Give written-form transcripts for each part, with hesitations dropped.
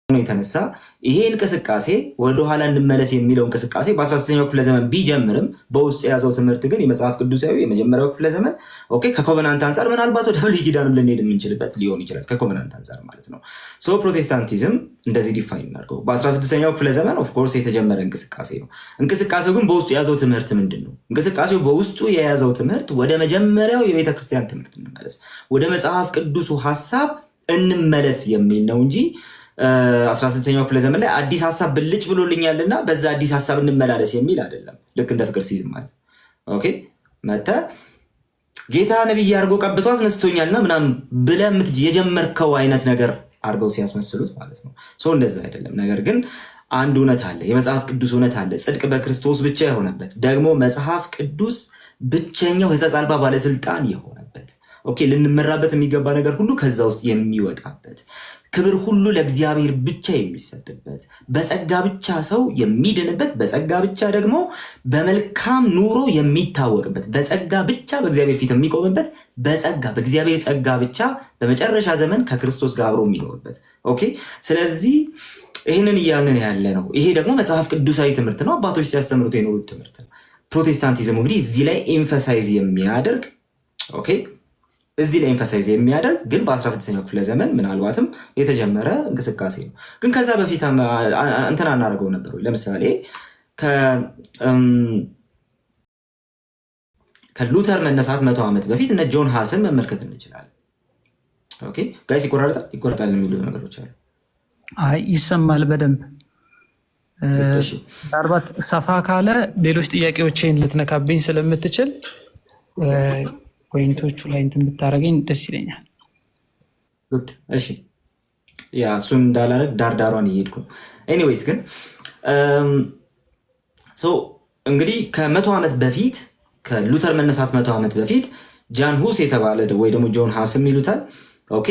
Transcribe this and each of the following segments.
የተነሳ ይሄ እንቅስቃሴ ወደ ኋላ እንመለስ የሚለው እንቅስቃሴ በ16ኛው ክፍለ ዘመን ቢጀምርም በውስጥ የያዘው ትምህርት ግን የመጽሐፍ ቅዱሳዊ የመጀመሪያው ክፍለ ዘመን ኦኬ ከኮቨናንት አንጻር ምናልባት ወደ ብሉይ ኪዳንም ልንሄድ የምንችልበት ሊሆን ይችላል። ከኮቨናንት አንጻር ማለት ነው። ሶ ፕሮቴስታንቲዝም እንደዚህ ዲፋይን እናድርገው። በ16ኛው ክፍለ ዘመን ኦፍኮርስ የተጀመረ እንቅስቃሴ ነው። እንቅስቃሴው ግን በውስጡ የያዘው ትምህርት ምንድን ነው? እንቅስቃሴው በውስጡ የያዘው ትምህርት ወደ መጀመሪያው የቤተክርስቲያን ትምህርት እንመለስ፣ ወደ መጽሐፍ ቅዱሱ ሀሳብ እንመለስ የሚል ነው እንጂ 16ኛው ክፍለ ዘመን ላይ አዲስ ሀሳብ ብልጭ ብሎልኛልና በዛ አዲስ ሀሳብ እንመላለስ የሚል አይደለም። ልክ እንደ ፍቅር ሲዝም ማለት ኦኬ መተህ ጌታ ነብይ አድርጎ ቀብቶ አስነስቶኛልና ምናምን ብለህ የጀመርከው አይነት ነገር አድርገው ሲያስመስሉት ማለት ነው። ሶ እንደዛ አይደለም። ነገር ግን አንድ እውነት አለ፣ የመጽሐፍ ቅዱስ እውነት አለ። ጽድቅ በክርስቶስ ብቻ የሆነበት ደግሞ መጽሐፍ ቅዱስ ብቸኛው ሕጸጽ አልባ ባለስልጣን የሆነበት ኦኬ ልንመራበት የሚገባ ነገር ሁሉ ከዛ ውስጥ የሚወጣበት ክብር ሁሉ ለእግዚአብሔር ብቻ የሚሰጥበት በጸጋ ብቻ ሰው የሚድንበት በጸጋ ብቻ ደግሞ በመልካም ኑሮ የሚታወቅበት በጸጋ ብቻ በእግዚአብሔር ፊት የሚቆምበት በጸጋ በእግዚአብሔር ጸጋ ብቻ በመጨረሻ ዘመን ከክርስቶስ ጋር አብሮ የሚኖርበት ኦኬ። ስለዚህ ይህንን እያልን ያለ ነው። ይሄ ደግሞ መጽሐፍ ቅዱሳዊ ትምህርት ነው። አባቶች ሲያስተምሩት የኖሩት ትምህርት ነው። ፕሮቴስታንቲዝም እንግዲህ እዚህ ላይ ኤምፋሳይዝ የሚያደርግ ኦኬ እዚህ ላይ ኤምፋሳይዝ የሚያደርግ ግን በ16ኛው ክፍለ ዘመን ምናልባትም የተጀመረ እንቅስቃሴ ነው። ግን ከዛ በፊት እንትን አናደርገው ነበር። ለምሳሌ ከሉተር መነሳት 100 ዓመት በፊት እነ ጆን ሃስን መመልከት እንችላለን። ኦኬ ጋይስ ይቆረጣል የሚሉ ነገሮች አሉ። አይ ይሰማል በደንብ ምናልባት ሰፋ ካለ ሌሎች ጥያቄዎችን ልትነካብኝ ስለምትችል ፖይንቶቹ ላይ እንትን ብታደርገኝ ደስ ይለኛል። እሺ ያ እሱን እንዳላረግ ዳርዳሯን እየሄድኩ ኤኒዌይስ ግን እንግዲህ ከ100 ዓመት በፊት ከሉተር መነሳት 100 ዓመት በፊት ጃን ሁስ የተባለ ወይ ደግሞ ጆን ሃስም ይሉታል ኦኬ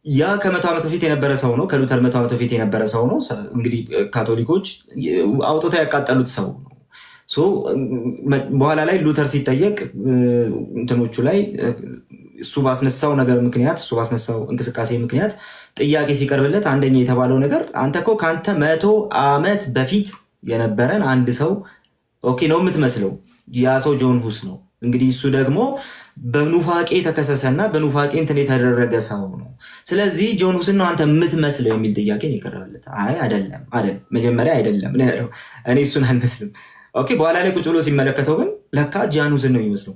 ያ ከ100 ዓመት በፊት የነበረ ሰው ነው። ከሉተር 100 ዓመት በፊት የነበረ ሰው ነው። እንግዲህ ካቶሊኮች አውጥተው ያቃጠሉት ሰው ነው። በኋላ ላይ ሉተር ሲጠየቅ እንትኖቹ ላይ እሱ ባስነሳው ነገር ምክንያት እሱ ባስነሳው እንቅስቃሴ ምክንያት ጥያቄ ሲቀርብለት አንደኛ የተባለው ነገር አንተ እኮ ከአንተ 100 ዓመት በፊት የነበረን አንድ ሰው ኦኬ ነው የምትመስለው። ያ ሰው ጆን ሁስ ነው። እንግዲህ እሱ ደግሞ በኑፋቄ ተከሰሰና በኑፋቄ እንትን የተደረገ ሰው ነው። ስለዚህ ጆን ሁስን ነው አንተ የምትመስለው የሚል ጥያቄ ነው የቀረበለት። አይ አይደለም መጀመሪያ አይደለም እኔ እሱን አልመስልም። ኦኬ በኋላ ላይ ቁጭ ብሎ ሲመለከተው ግን ለካ ጃን ሁስን ነው የሚመስለው።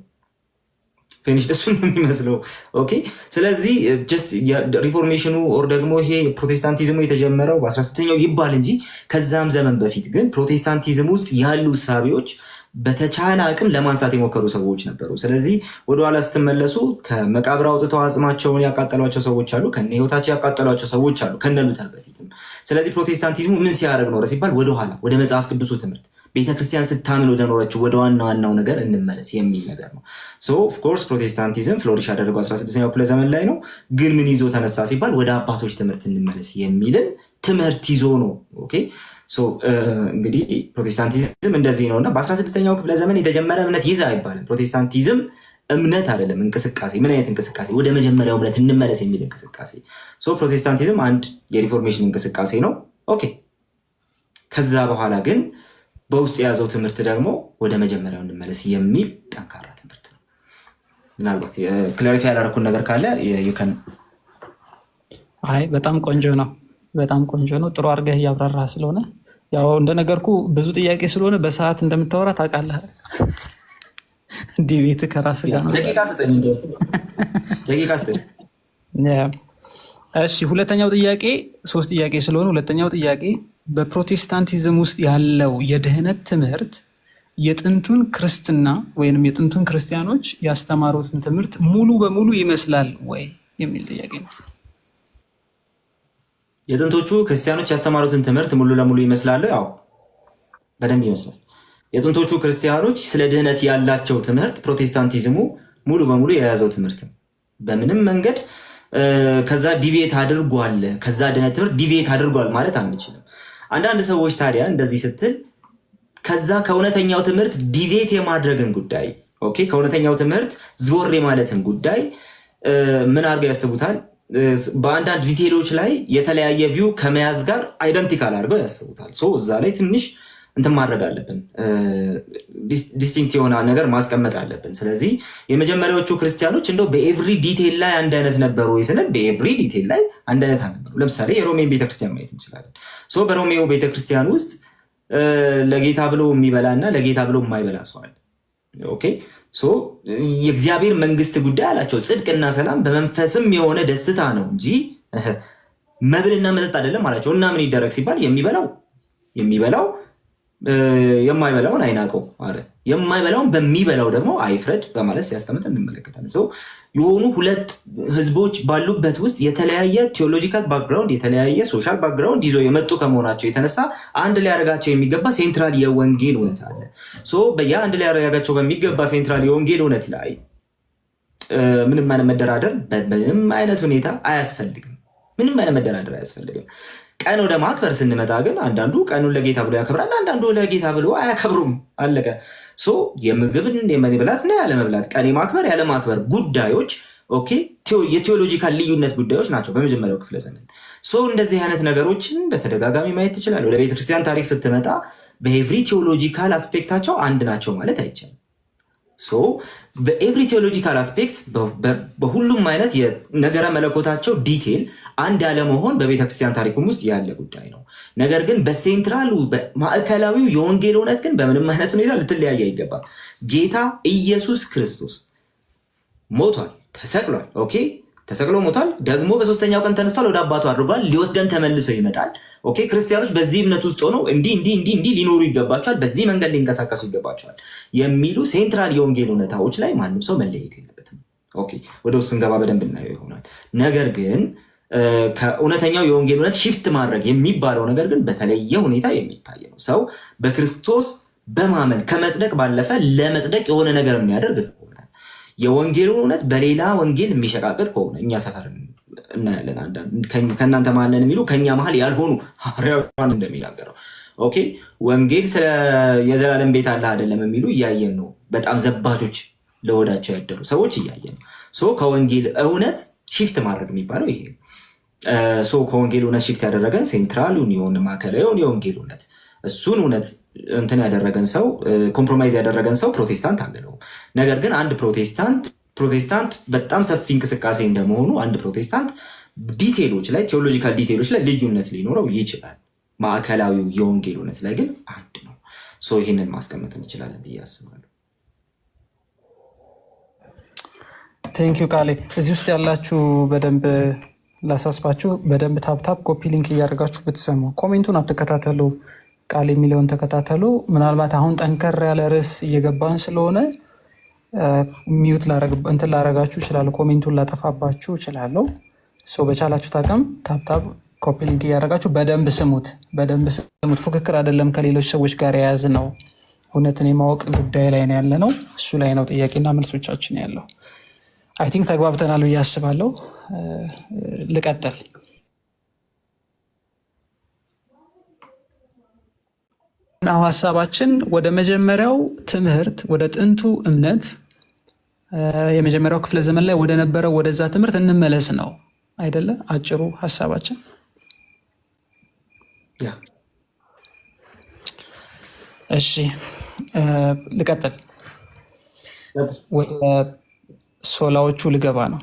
ፊኒሽ እሱን ነው የሚመስለው። ኦኬ ስለዚህ ጀስት ሪፎርሜሽኑ ኦር ደግሞ ይሄ ፕሮቴስታንቲዝሙ የተጀመረው በ16ኛው ይባል እንጂ ከዛም ዘመን በፊት ግን ፕሮቴስታንቲዝም ውስጥ ያሉ እሳቤዎች በተቻለ አቅም ለማንሳት የሞከሩ ሰዎች ነበሩ። ስለዚህ ወደኋላ ስትመለሱ ከመቃብር አውጥተው አጽማቸውን ያቃጠሏቸው ሰዎች አሉ፣ ከነ ህይወታቸው ያቃጠሏቸው ሰዎች አሉ ከነ ሉተር በፊትም። ስለዚህ ፕሮቴስታንቲዝሙ ምን ሲያደርግ ኖረ ሲባል ወደኋላ ወደ መጽሐፍ ቅዱሱ ትምህርት ቤተክርስቲያን ስታምን ወደ ኖረችው ወደ ዋናው ነገር እንመለስ የሚል ነገር ነው። ኦፍኮርስ ፕሮቴስታንቲዝም ፍሎሪሽ ያደረገው 16ኛው ክፍለ ዘመን ላይ ነው። ግን ምን ይዞ ተነሳ ሲባል ወደ አባቶች ትምህርት እንመለስ የሚልን ትምህርት ይዞ ነው። ኦኬ እንግዲህ ፕሮቴስታንቲዝም እንደዚህ ነው እና በ16ኛው ክፍለ ዘመን የተጀመረ እምነት ይዛ አይባልም። ፕሮቴስታንቲዝም እምነት አይደለም፣ እንቅስቃሴ። ምን አይነት እንቅስቃሴ? ወደ መጀመሪያው እምነት እንመለስ የሚል እንቅስቃሴ። ፕሮቴስታንቲዝም አንድ የሪፎርሜሽን እንቅስቃሴ ነው። ኦኬ ከዛ በኋላ ግን በውስጥ የያዘው ትምህርት ደግሞ ወደ መጀመሪያው እንመለስ የሚል ጠንካራ ትምህርት ነው። ምናልባት ክላሪፋይ ያላረኩን ነገር ካለ ዩከን። አይ በጣም ቆንጆ ነው፣ በጣም ቆንጆ ነው። ጥሩ አድርገህ እያብራራህ ስለሆነ ያው እንደነገርኩ ብዙ ጥያቄ ስለሆነ በሰዓት እንደምታወራ ታውቃለህ። እንዲህ ቤት ከራስህ ጋር ነው። ደቂቃ ስጠኝ። እሺ ሁለተኛው ጥያቄ 3 ጥያቄ ስለሆነ ሁለተኛው ጥያቄ በፕሮቴስታንቲዝም ውስጥ ያለው የድህነት ትምህርት የጥንቱን ክርስትና ወይንም የጥንቱን ክርስቲያኖች ያስተማሩትን ትምህርት ሙሉ በሙሉ ይመስላል ወይ የሚል ጥያቄ ነው። የጥንቶቹ ክርስቲያኖች ያስተማሩትን ትምህርት ሙሉ ለሙሉ ይመስላል? ያው በደንብ ይመስላል። የጥንቶቹ ክርስቲያኖች ስለ ድህነት ያላቸው ትምህርት ፕሮቴስታንቲዝሙ ሙሉ በሙሉ የያዘው ትምህርት ነው። በምንም መንገድ ከዛ ዲቪዬት አድርጓል፣ ከዛ ድህነት ትምህርት ዲቪዬት አድርጓል ማለት አንችልም። አንዳንድ ሰዎች ታዲያ እንደዚህ ስትል ከዛ ከእውነተኛው ትምህርት ዲቪዬት የማድረግን ጉዳይ ኦኬ ከእውነተኛው ትምህርት ዞር የማለትን ጉዳይ ምን አድርገው ያስቡታል? በአንዳንድ ዲቴሎች ላይ የተለያየ ቪው ከመያዝ ጋር አይደንቲካል አድርገው ያስቡታል። እዛ ላይ ትንሽ እንትን ማድረግ አለብን፣ ዲስቲንክት የሆነ ነገር ማስቀመጥ አለብን። ስለዚህ የመጀመሪያዎቹ ክርስቲያኖች እንደው በኤቭሪ ዲቴል ላይ አንድ አይነት ነበሩ ወይ ስንል በኤቭሪ ዲቴል ላይ አንድ አይነት አልነበሩ። ለምሳሌ የሮሜን ቤተክርስቲያን ማየት እንችላለን። በሮሜው ቤተክርስቲያን ውስጥ ለጌታ ብሎ የሚበላ እና ለጌታ ብሎ የማይበላ ሰው አለ። ኦኬ የእግዚአብሔር መንግስት ጉዳይ አላቸው ጽድቅና ሰላም በመንፈስም የሆነ ደስታ ነው እንጂ መብልና መጠጥ አይደለም አላቸው። እና ምን ይደረግ ሲባል የሚበላው የማይበላውን አይናቀው አለ፣ የማይበላውን በሚበላው ደግሞ አይፍረድ በማለት ሲያስቀምጥ እንመለከታለን። የሆኑ ሁለት ህዝቦች ባሉበት ውስጥ የተለያየ ቴዎሎጂካል ባክግራውንድ የተለያየ ሶሻል ባክግራውንድ ይዞ የመጡ ከመሆናቸው የተነሳ አንድ ላይ ያደርጋቸው የሚገባ ሴንትራል የወንጌል እውነት አለ። አንድ ላይ ያደርጋቸው በሚገባ ሴንትራል የወንጌል እውነት ላይ ምንም አይነት መደራደር በምንም አይነት ሁኔታ አያስፈልግም። ምንም አይነት መደራደር አያስፈልግም። ቀን ወደ ማክበር ስንመጣ ግን አንዳንዱ ቀኑን ለጌታ ብሎ ያከብራል፣ አንዳንዱ ለጌታ ብሎ አያከብሩም። አለቀ። የምግብን የመብላት እና ያለመብላት ቀን የማክበር ያለማክበር ጉዳዮች የቴዎሎጂካል ልዩነት ጉዳዮች ናቸው በመጀመሪያው ክፍለ ዘመን። እንደዚህ አይነት ነገሮችን በተደጋጋሚ ማየት ትችላለህ። ወደ ቤተክርስቲያን ታሪክ ስትመጣ በኤቭሪ ቴዎሎጂካል አስፔክታቸው አንድ ናቸው ማለት አይቻልም። በኤቭሪ ቴዎሎጂካል አስፔክት በሁሉም አይነት የነገረ መለኮታቸው ዲቴል አንድ ያለመሆን በቤተክርስቲያን ታሪኩም ውስጥ ያለ ጉዳይ ነው። ነገር ግን በሴንትራሉ ማዕከላዊው የወንጌል እውነት ግን በምንም አይነት ሁኔታ ልትለያየ አይገባም። ጌታ ኢየሱስ ክርስቶስ ሞቷል፣ ተሰቅሏል። ተሰቅሎ ሞቷል፣ ደግሞ በሶስተኛው ቀን ተነስቷል፣ ወደ አባቱ አድርጓል፣ ሊወስደን ተመልሶ ይመጣል። ክርስቲያኖች በዚህ እምነት ውስጥ ሆነው እንዲህ ሊኖሩ ይገባቸዋል፣ በዚህ መንገድ ሊንቀሳቀሱ ይገባቸዋል የሚሉ ሴንትራል የወንጌል እውነታዎች ላይ ማንም ሰው መለየት የለበትም። ወደ ውስጥ ስንገባ በደንብ እናየው ይሆናል። ነገር ግን ከእውነተኛው የወንጌል እውነት ሽፍት ማድረግ የሚባለው ነገር ግን በተለየ ሁኔታ የሚታይ ነው። ሰው በክርስቶስ በማመን ከመጽደቅ ባለፈ ለመጽደቅ የሆነ ነገር የሚያደርግ ከሆነ የወንጌሉን እውነት በሌላ ወንጌል የሚሸቃቅጥ ከሆነ እኛ ሰፈር እናያለን። ከእናንተ መሀል ነን የሚሉ ከኛ መሀል ያልሆኑ ሐዋርያውያን እንደሚናገረው ወንጌል ስለ የዘላለም ቤት አለ አይደለም የሚሉ እያየን ነው። በጣም ዘባቾች ለወዳቸው ያደሩ ሰዎች እያየን ነው። ከወንጌል እውነት ሽፍት ማድረግ የሚባለው ይሄ ከወንጌል እውነት ሽፍት ያደረገን ሴንትራሉን የሆነ ማዕከላዊውን የወንጌል እውነት እሱን እውነት እንትን ያደረገን ሰው ኮምፕሮማይዝ ያደረገን ሰው ፕሮቴስታንት አንለው። ነገር ግን አንድ ፕሮቴስታንት በጣም ሰፊ እንቅስቃሴ እንደመሆኑ አንድ ፕሮቴስታንት ዲቴሎች ላይ ቴዎሎጂካል ዲቴሎች ላይ ልዩነት ሊኖረው ይችላል። ማዕከላዊው የወንጌል እውነት ላይ ግን አንድ ነው። ይህንን ማስቀመጥ እንችላለን ብዬ አስባለሁ። ቴንኪዩ ቃሌ። እዚህ ውስጥ ያላችሁ በደንብ ላሳስባችሁ፣ በደንብ ታፕታፕ ኮፒ ሊንክ እያደረጋችሁ ብትሰሙ፣ ኮሜንቱን አትከታተሉ፣ ቃል የሚለውን ተከታተሉ። ምናልባት አሁን ጠንከር ያለ ርዕስ እየገባን ስለሆነ ሚዩት እንትን ላረጋችሁ እችላለሁ፣ ኮሜንቱን ላጠፋባችሁ እችላለሁ። በቻላችሁ ታቅም ታፕታፕ ኮፒ ሊንክ እያደረጋችሁ በደንብ ስሙት፣ ፉክክር አይደለም ከሌሎች ሰዎች ጋር የያዝ ነው። እውነትን የማወቅ ጉዳይ ላይ ነው ያለ ነው። እሱ ላይ ነው ጥያቄና መልሶቻችን ያለው። አይ ቲንክ ተግባብተናል ብዬ አስባለሁ። ልቀጥል። አሁን ሀሳባችን ወደ መጀመሪያው ትምህርት ወደ ጥንቱ እምነት የመጀመሪያው ክፍለ ዘመን ላይ ወደ ነበረው ወደዛ ትምህርት እንመለስ ነው አይደለ? አጭሩ ሀሳባችን። እሺ ልቀጥል። ወደ ሶላዎቹ ልገባ ነው።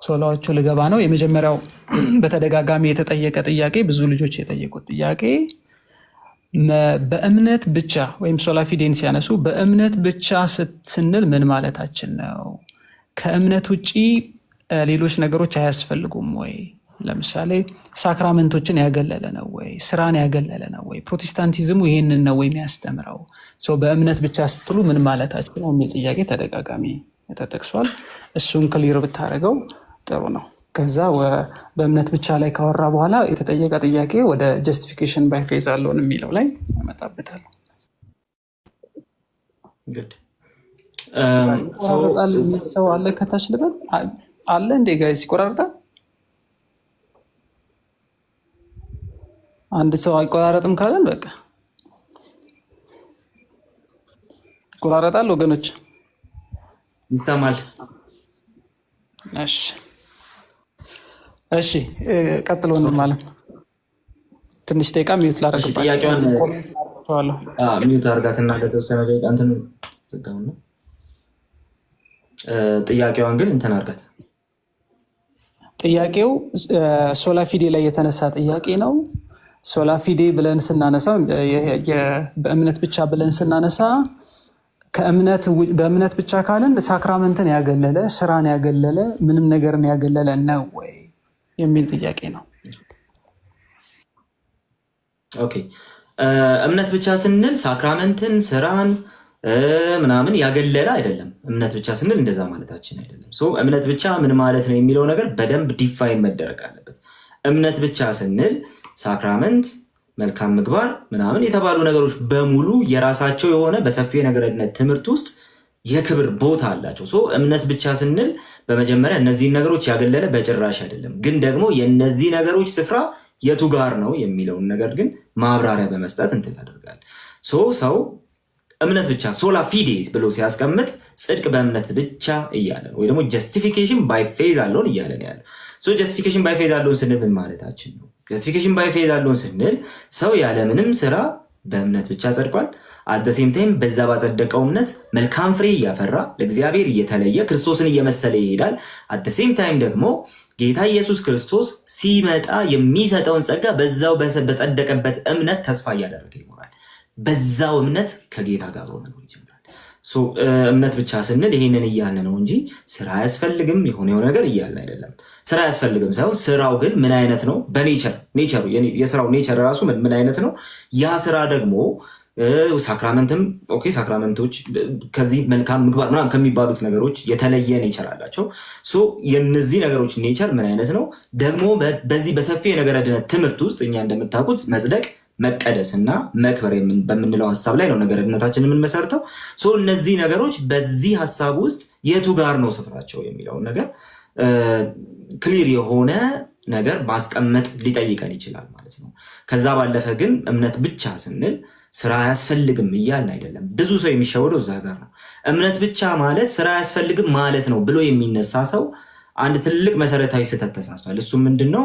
ሶላዎቹ ልገባ ነው። የመጀመሪያው በተደጋጋሚ የተጠየቀ ጥያቄ፣ ብዙ ልጆች የጠየቁት ጥያቄ በእምነት ብቻ ወይም ሶላ ፊዴን ሲያነሱ በእምነት ብቻ ስንል ምን ማለታችን ነው? ከእምነት ውጭ ሌሎች ነገሮች አያስፈልጉም ወይ? ለምሳሌ ሳክራመንቶችን ያገለለ ነው ወይ? ስራን ያገለለ ነው ወይ? ፕሮቴስታንቲዝሙ ይህንን ነው ወይ የሚያስተምረው? በእምነት ብቻ ስትሉ ምን ማለታችን ነው የሚል ጥያቄ ተደጋጋሚ ተጠቅሷል። እሱን ክሊር ብታደርገው ጥሩ ነው። ከዛ በእምነት ብቻ ላይ ካወራ በኋላ የተጠየቀ ጥያቄ ወደ ጀስቲፊኬሽን ባይ ፌዝ አለውን የሚለው ላይ እመጣበታለሁ። ይቆራረጣል የሚል ሰው አለ ከታች ልበል አለ እንዴ ጋይስ? ይቆራረጣል? አንድ ሰው አይቆራረጥም ካለን በቃ ይቆራረጣል። ወገኖች ይሰማል? እሺ እሺ ቀጥሎ ማለት ትንሽ ደቂቃ ሚዩት ላደርግባቸው። ጥያቄዋን ሚዩት አድርጋትና ለተወሰነ ደቂቃ እንትን ዘጋው ነው። ጥያቄዋን ግን እንትን አድርጋት። ጥያቄው ሶላ ፊዴ ላይ የተነሳ ጥያቄ ነው። ሶላ ፊዴ ብለን ስናነሳ በእምነት ብቻ ብለን ስናነሳ በእምነት ብቻ ካለን ሳክራመንትን ያገለለ ስራን ያገለለ ምንም ነገርን ያገለለ ነው ወይ የሚል ጥያቄ ነው። ኦኬ እምነት ብቻ ስንል ሳክራመንትን ስራን ምናምን ያገለለ አይደለም። እምነት ብቻ ስንል እንደዛ ማለታችን አይደለም። እምነት ብቻ ምን ማለት ነው የሚለው ነገር በደንብ ዲፋይን መደረግ አለበት። እምነት ብቻ ስንል ሳክራመንት፣ መልካም ምግባር ምናምን የተባሉ ነገሮች በሙሉ የራሳቸው የሆነ በሰፊ የነገረድነት ትምህርት ውስጥ የክብር ቦታ አላቸው። እምነት ብቻ ስንል በመጀመሪያ እነዚህን ነገሮች ያገለለ በጭራሽ አይደለም። ግን ደግሞ የነዚህ ነገሮች ስፍራ የቱ ጋር ነው የሚለውን ነገር ግን ማብራሪያ በመስጠት እንትን ያደርጋል። ሰው እምነት ብቻ ሶላ ፊዴ ብሎ ሲያስቀምጥ ጽድቅ በእምነት ብቻ እያለ ነው፣ ወይ ደግሞ ጀስቲፊኬሽን ባይ ፌዝ አለውን እያለ ነው ያለው። ጀስቲፊኬሽን ባይ ፌዝ አለውን ስንል ምን ማለታችን ነው? ጀስቲፊኬሽን ባይ ፌዝ አለውን ስንል ሰው ያለምንም ስራ በእምነት ብቻ ጸድቋል። አደሴም ታይም በዛ ባጸደቀው እምነት መልካም ፍሬ እያፈራ ለእግዚአብሔር እየተለየ ክርስቶስን እየመሰለ ይሄዳል። አደሴም ታይም ደግሞ ጌታ ኢየሱስ ክርስቶስ ሲመጣ የሚሰጠውን ጸጋ በዛው በጸደቀበት እምነት ተስፋ እያደረገ ይኖራል። በዛው እምነት ከጌታ ጋር መኖር ይጀምራል። እምነት ብቻ ስንል ይሄንን እያለ ነው እንጂ ስራ አያስፈልግም የሆነ ነገር እያለ አይደለም። ስራ አያስፈልግም ሳይሆን ስራው ግን ምን አይነት ነው? በኔቸሩ የስራው ኔቸር ራሱ ምን አይነት ነው? ያ ስራ ደግሞ ሳክራመንትም ሳክራመንቶች ከዚህ መልካም ምግባር ምናምን ከሚባሉት ነገሮች የተለየ ኔቸር አላቸው። የነዚህ ነገሮች ኔቸር ምን አይነት ነው? ደግሞ በዚህ በሰፊ የነገረ ድነት ትምህርት ውስጥ እኛ እንደምታውቁት መጽደቅ፣ መቀደስ እና መክበር በምንለው ሀሳብ ላይ ነው ነገረ ድነታችን የምንመሰርተው። እነዚህ ነገሮች በዚህ ሀሳብ ውስጥ የቱ ጋር ነው ስፍራቸው የሚለውን ነገር ክሊር የሆነ ነገር ማስቀመጥ ሊጠይቀን ይችላል ማለት ነው። ከዛ ባለፈ ግን እምነት ብቻ ስንል ስራ አያስፈልግም እያልን አይደለም። ብዙ ሰው የሚሸወደው እዛ ጋር ነው። እምነት ብቻ ማለት ስራ አያስፈልግም ማለት ነው ብሎ የሚነሳ ሰው አንድ ትልቅ መሰረታዊ ስህተት ተሳስቷል። እሱ ምንድነው?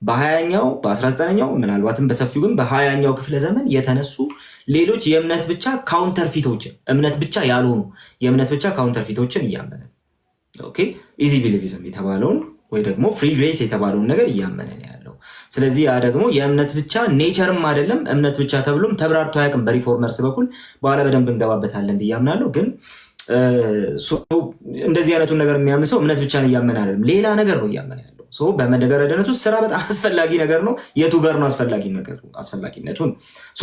በ20ኛው በ19ኛው ምናልባትም በሰፊው ግን በ20ኛው ክፍለ ዘመን የተነሱ ሌሎች የእምነት ብቻ ካውንተርፊቶችን እምነት ብቻ ያልሆኑ የእምነት ብቻ ካውንተርፊቶችን እያመነ ኢዚ ቢሊቪዝም የተባለውን ወይ ደግሞ ፍሪ ግሬስ የተባለውን ነገር እያመነ ነው ያለው። ስለዚህ ያ ደግሞ የእምነት ብቻ ኔቸርም አይደለም፣ እምነት ብቻ ተብሎም ተብራርቶ አያውቅም በሪፎርመርስ በኩል። በኋላ በደንብ እንገባበታለን ብዬ አምናለሁ። ግን እንደዚህ አይነቱን ነገር የሚያምን ሰው እምነት ብቻን እያመነ አይደለም፣ ሌላ ነገር ነው እያመነ ያለው። በነገረ ድነት ውስጥ ስራ በጣም አስፈላጊ ነገር ነው። የቱ ጋር ነው አስፈላጊነቱን?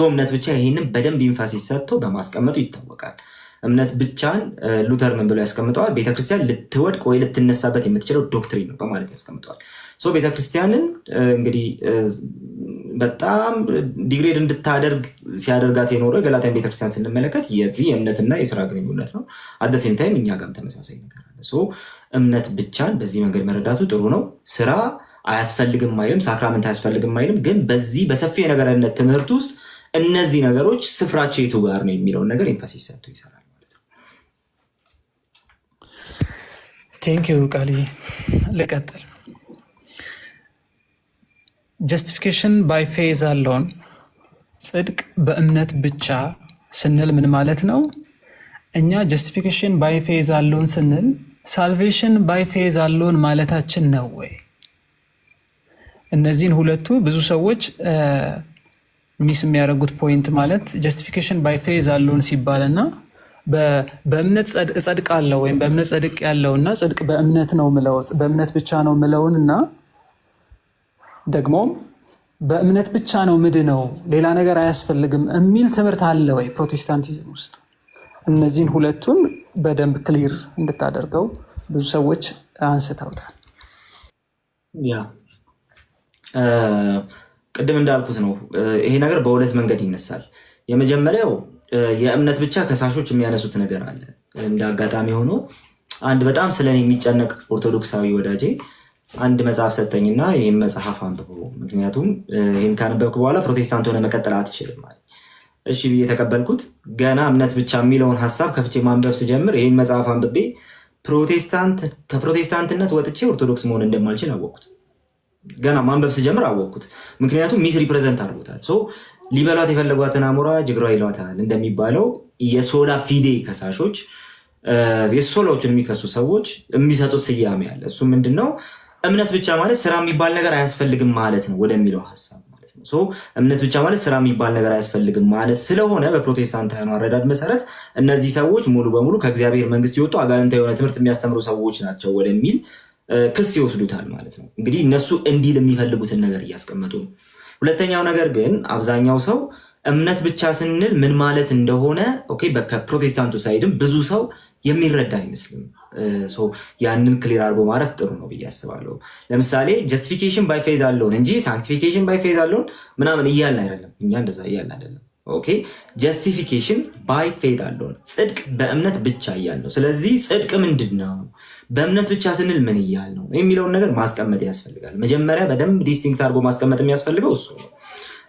እምነት ብቻ ይህንን በደንብ ኢንፋሲስ ሰጥቶ በማስቀመጡ ይታወቃል። እምነት ብቻን ሉተር ምን ብሎ ያስቀምጠዋል? ቤተክርስቲያን ልትወድቅ ወይ ልትነሳበት የምትችለው ዶክትሪን ነው በማለት ያስቀምጠዋል። ቤተክርስቲያንን እንግዲህ በጣም ዲግሬድ እንድታደርግ ሲያደርጋት የኖረ ገላትያን ቤተክርስቲያን ስንመለከት የዚህ የእምነትና የስራ ግንኙነት ነው። አደሴም ታይም እኛ ጋርም ተመሳሳይ ነገር አለ። እምነት ብቻን በዚህ መንገድ መረዳቱ ጥሩ ነው። ስራ አያስፈልግም አይልም፣ ሳክራመንት አያስፈልግም አይልም። ግን በዚህ በሰፊ የነገርነት ትምህርት ውስጥ እነዚህ ነገሮች ስፍራቸው የቱ ጋር ነው የሚለውን ነገር ኤንፋሲስ ሰጥቶ ይሰራል ማለት ነው። ቴንኪው ቃሊ። ልቀጥል። ጀስቲፊኬሽን ባይ ፌዝ አለውን ጽድቅ በእምነት ብቻ ስንል ምን ማለት ነው? እኛ ጀስቲፊኬሽን ባይ ፌዝ አለውን ስንል ሳልቬሽን ባይ ፌዝ አለውን ማለታችን ነው ወይ? እነዚህን ሁለቱ ብዙ ሰዎች ሚስ የሚያደርጉት ፖይንት ማለት ጀስቲፊኬሽን ባይ ፌዝ አለውን ሲባልና በእምነት እጸድቃለሁ ወይም በእምነት ጸድቅ ያለውና ጽድቅ በእምነት ነው ምለው በእምነት ብቻ ነው ምለውንና ደግሞ በእምነት ብቻ ነው ምድነው ሌላ ነገር አያስፈልግም የሚል ትምህርት አለ ወይ ፕሮቴስታንቲዝም ውስጥ? እነዚህን ሁለቱን በደንብ ክሊር እንድታደርገው ብዙ ሰዎች አንስተውታል። ቅድም እንዳልኩት ነው ይሄ ነገር በሁለት መንገድ ይነሳል። የመጀመሪያው የእምነት ብቻ ከሳሾች የሚያነሱት ነገር አለ። እንደ አጋጣሚ ሆኖ አንድ በጣም ስለኔ የሚጨነቅ ኦርቶዶክሳዊ ወዳጄ አንድ መጽሐፍ ሰጠኝና ይህም መጽሐፍ አንብቦ፣ ምክንያቱም ይህም ካነበብክ በኋላ ፕሮቴስታንት ሆነ መቀጠል አትችልም ማለት። እሺ ብዬ ተቀበልኩት። ገና እምነት ብቻ የሚለውን ሀሳብ ከፍቼ ማንበብ ስጀምር ይህን መጽሐፍ አንብቤ ከፕሮቴስታንትነት ወጥቼ ኦርቶዶክስ መሆን እንደማልችል አወቅኩት። ገና ማንበብ ስጀምር አወቅኩት። ምክንያቱም ሚስ ሪፕሬዘንት አድርጎታል። ሊበሏት የፈለጓትን አሞራ ጅግሯ ይሏታል እንደሚባለው የሶላ ፊዴ ከሳሾች የሶላዎችን የሚከሱ ሰዎች የሚሰጡት ስያሜ አለ። እሱ ምንድነው? እምነት ብቻ ማለት ስራ የሚባል ነገር አያስፈልግም ማለት ነው ወደሚለው ሀሳብ ማለት ነው። እምነት ብቻ ማለት ስራ የሚባል ነገር አያስፈልግም ማለት ስለሆነ በፕሮቴስታንታውያኑ አረዳድ መሰረት እነዚህ ሰዎች ሙሉ በሙሉ ከእግዚአብሔር መንግስት የወጡ አጋንንታዊ የሆነ ትምህርት የሚያስተምሩ ሰዎች ናቸው ወደሚል ክስ ይወስዱታል ማለት ነው። እንግዲህ እነሱ እንዲል የሚፈልጉትን ነገር እያስቀመጡ ነው። ሁለተኛው ነገር ግን አብዛኛው ሰው እምነት ብቻ ስንል ምን ማለት እንደሆነ ከፕሮቴስታንቱ ሳይድም ብዙ ሰው የሚረዳ አይመስልም። ያንን ክሊር አድርጎ ማረፍ ጥሩ ነው ብዬ አስባለሁ። ለምሳሌ ጀስቲፊኬሽን ባይ ፌዝ አለውን እንጂ ሳንክቲፊኬሽን ባይ ፌዝ አለውን ምናምን እያልን አይደለም። እኛ እንደዛ እያልን አይደለም። ጀስቲፊኬሽን ባይ ፌዝ አለውን ጽድቅ በእምነት ብቻ እያል ነው። ስለዚህ ጽድቅ ምንድን ነው? በእምነት ብቻ ስንል ምን እያል ነው የሚለውን ነገር ማስቀመጥ ያስፈልጋል። መጀመሪያ በደንብ ዲስቲንክት አድርጎ ማስቀመጥ የሚያስፈልገው እሱ ነው።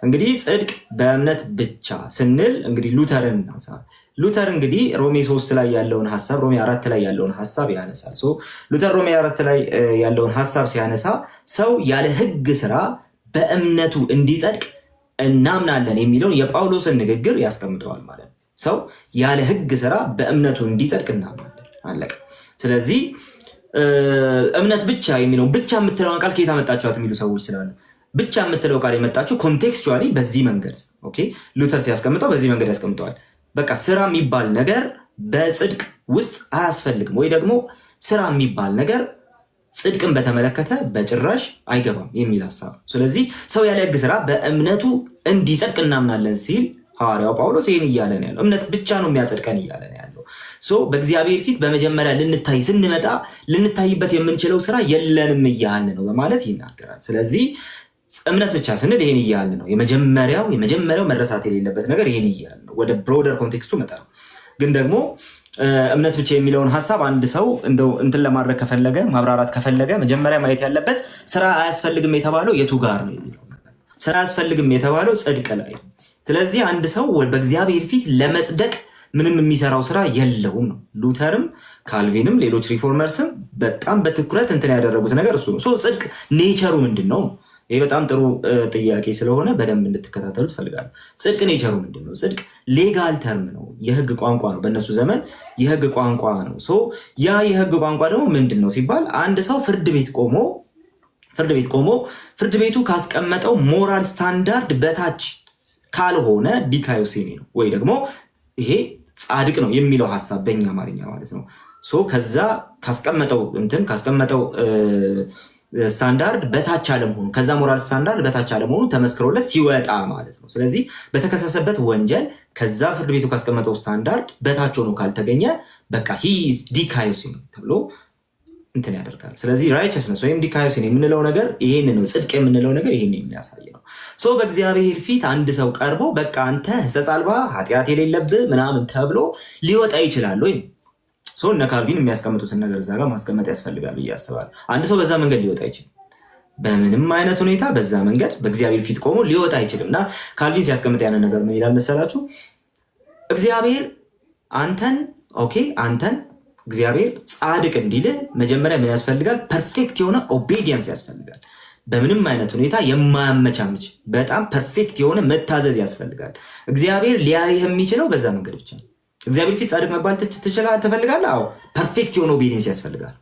እንግዲህ ጽድቅ በእምነት ብቻ ስንል እንግዲህ ሉተር እንግዲህ ሮሜ 3 ላይ ያለውን ሐሳብ ሮሜ 4 ላይ ያለውን ሐሳብ ያነሳል። ሉተር ሮሜ 4 ላይ ያለውን ሐሳብ ሲያነሳ ሰው ያለ ሕግ ስራ በእምነቱ እንዲጸድቅ እናምናለን የሚለውን የጳውሎስን ንግግር ያስቀምጠዋል ማለት ነው። ሰው ያለ ሕግ ስራ በእምነቱ እንዲጸድቅ እናምናለን፣ አለቀ። ስለዚህ እምነት ብቻ የሚለውን ብቻ የምትለውን ቃል ከየት አመጣችኋት የሚሉ ሰዎች ስላሉ ብቻ የምትለው ቃል የመጣችው ኮንቴክስቹዋሊ በዚህ መንገድ ሉተር ሲያስቀምጠው በዚህ መንገድ ያስቀምጠዋል። በቃ ስራ የሚባል ነገር በጽድቅ ውስጥ አያስፈልግም፣ ወይ ደግሞ ስራ የሚባል ነገር ጽድቅን በተመለከተ በጭራሽ አይገባም የሚል ሀሳብ። ስለዚህ ሰው ያለ ሕግ ስራ በእምነቱ እንዲጸድቅ እናምናለን ሲል ሐዋርያው ጳውሎስ ይህን እያለ ነው ያለው። እምነት ብቻ ነው የሚያጸድቀን እያለ ነው ያለው። በእግዚአብሔር ፊት በመጀመሪያ ልንታይ ስንመጣ ልንታይበት የምንችለው ስራ የለንም እያልን ነው በማለት ይናገራል። ስለዚህ እምነት ብቻ ስንል ይሄን እያልን ነው። የመጀመሪያው መረሳት የሌለበት ነገር ይሄን እያልን ነው። ወደ ብሮደር ኮንቴክስቱ መጣ ነው። ግን ደግሞ እምነት ብቻ የሚለውን ሀሳብ አንድ ሰው እንደው እንትን ለማድረግ ከፈለገ ማብራራት ከፈለገ መጀመሪያ ማየት ያለበት ስራ አያስፈልግም የተባለው የቱ ጋር ነው የሚለው። ስራ አያስፈልግም የተባለው ጽድቅ ላይ ነው። ስለዚህ አንድ ሰው በእግዚአብሔር ፊት ለመጽደቅ ምንም የሚሰራው ስራ የለውም ነው። ሉተርም ካልቪንም ሌሎች ሪፎርመርስም በጣም በትኩረት እንትን ያደረጉት ነገር እሱ ነው። ጽድቅ ኔቸሩ ምንድን ነው? ይህ በጣም ጥሩ ጥያቄ ስለሆነ በደንብ እንድትከታተሉ ትፈልጋለሁ። ጽድቅ ኔቸሩ ምንድን ነው? ጽድቅ ሌጋል ተርም ነው፣ የህግ ቋንቋ ነው። በእነሱ ዘመን የህግ ቋንቋ ነው። ያ የህግ ቋንቋ ደግሞ ምንድን ነው ሲባል አንድ ሰው ፍርድ ቤት ቆሞ ፍርድ ቤቱ ካስቀመጠው ሞራል ስታንዳርድ በታች ካልሆነ ዲካዮሲኒ ነው፣ ወይ ደግሞ ይሄ ጻድቅ ነው የሚለው ሀሳብ በእኛ አማርኛ ማለት ነው። ከዛ ካስቀመጠው ስታንዳርድ በታች አለመሆኑ ከዛ ሞራል ስታንዳርድ በታች አለመሆኑ ተመስክሮለት ሲወጣ ማለት ነው። ስለዚህ በተከሰሰበት ወንጀል ከዛ ፍርድ ቤቱ ካስቀመጠው ስታንዳርድ በታች ሆኖ ካልተገኘ በቃ ሂስ ዲካዮሲኒ ተብሎ እንትን ያደርጋል። ስለዚህ ራይቸስነስ ወይም ዲካዮሲኒ የምንለው ነገር ይሄን ነው። ጽድቅ የምንለው ነገር ይሄን የሚያሳይ ነው። በእግዚአብሔር ፊት አንድ ሰው ቀርቦ በቃ አንተ ሕጸጽ አልባ ኃጢአት የሌለብህ ምናምን ተብሎ ሊወጣ ይችላል ወይ? እነ ካልቪን የሚያስቀምጡትን ነገር እዛ ጋር ማስቀመጥ ያስፈልጋል ብዬ አስባለሁ። አንድ ሰው በዛ መንገድ ሊወጣ አይችልም። በምንም አይነት ሁኔታ በዛ መንገድ በእግዚአብሔር ፊት ቆሞ ሊወጣ አይችልም። እና ካልቪን ሲያስቀምጥ ያንን ነገር ምን ይላል መሰላችሁ? እግዚአብሔር አንተን እግዚአብሔር ጻድቅ እንዲልህ መጀመሪያ ምን ያስፈልጋል? ፐርፌክት የሆነ ኦቤዲየንስ ያስፈልጋል። በምንም አይነት ሁኔታ የማያመቻምች በጣም ፐርፌክት የሆነ መታዘዝ ያስፈልጋል። እግዚአብሔር ሊያይህ የሚችለው በዛ መንገድ ብቻ ነው። እግዚአብሔር ፊት ጻድቅ መባል ትፈልጋለህ? አዎ። ፐርፌክት የሆነ ኦቤዲየንስ ያስፈልጋል።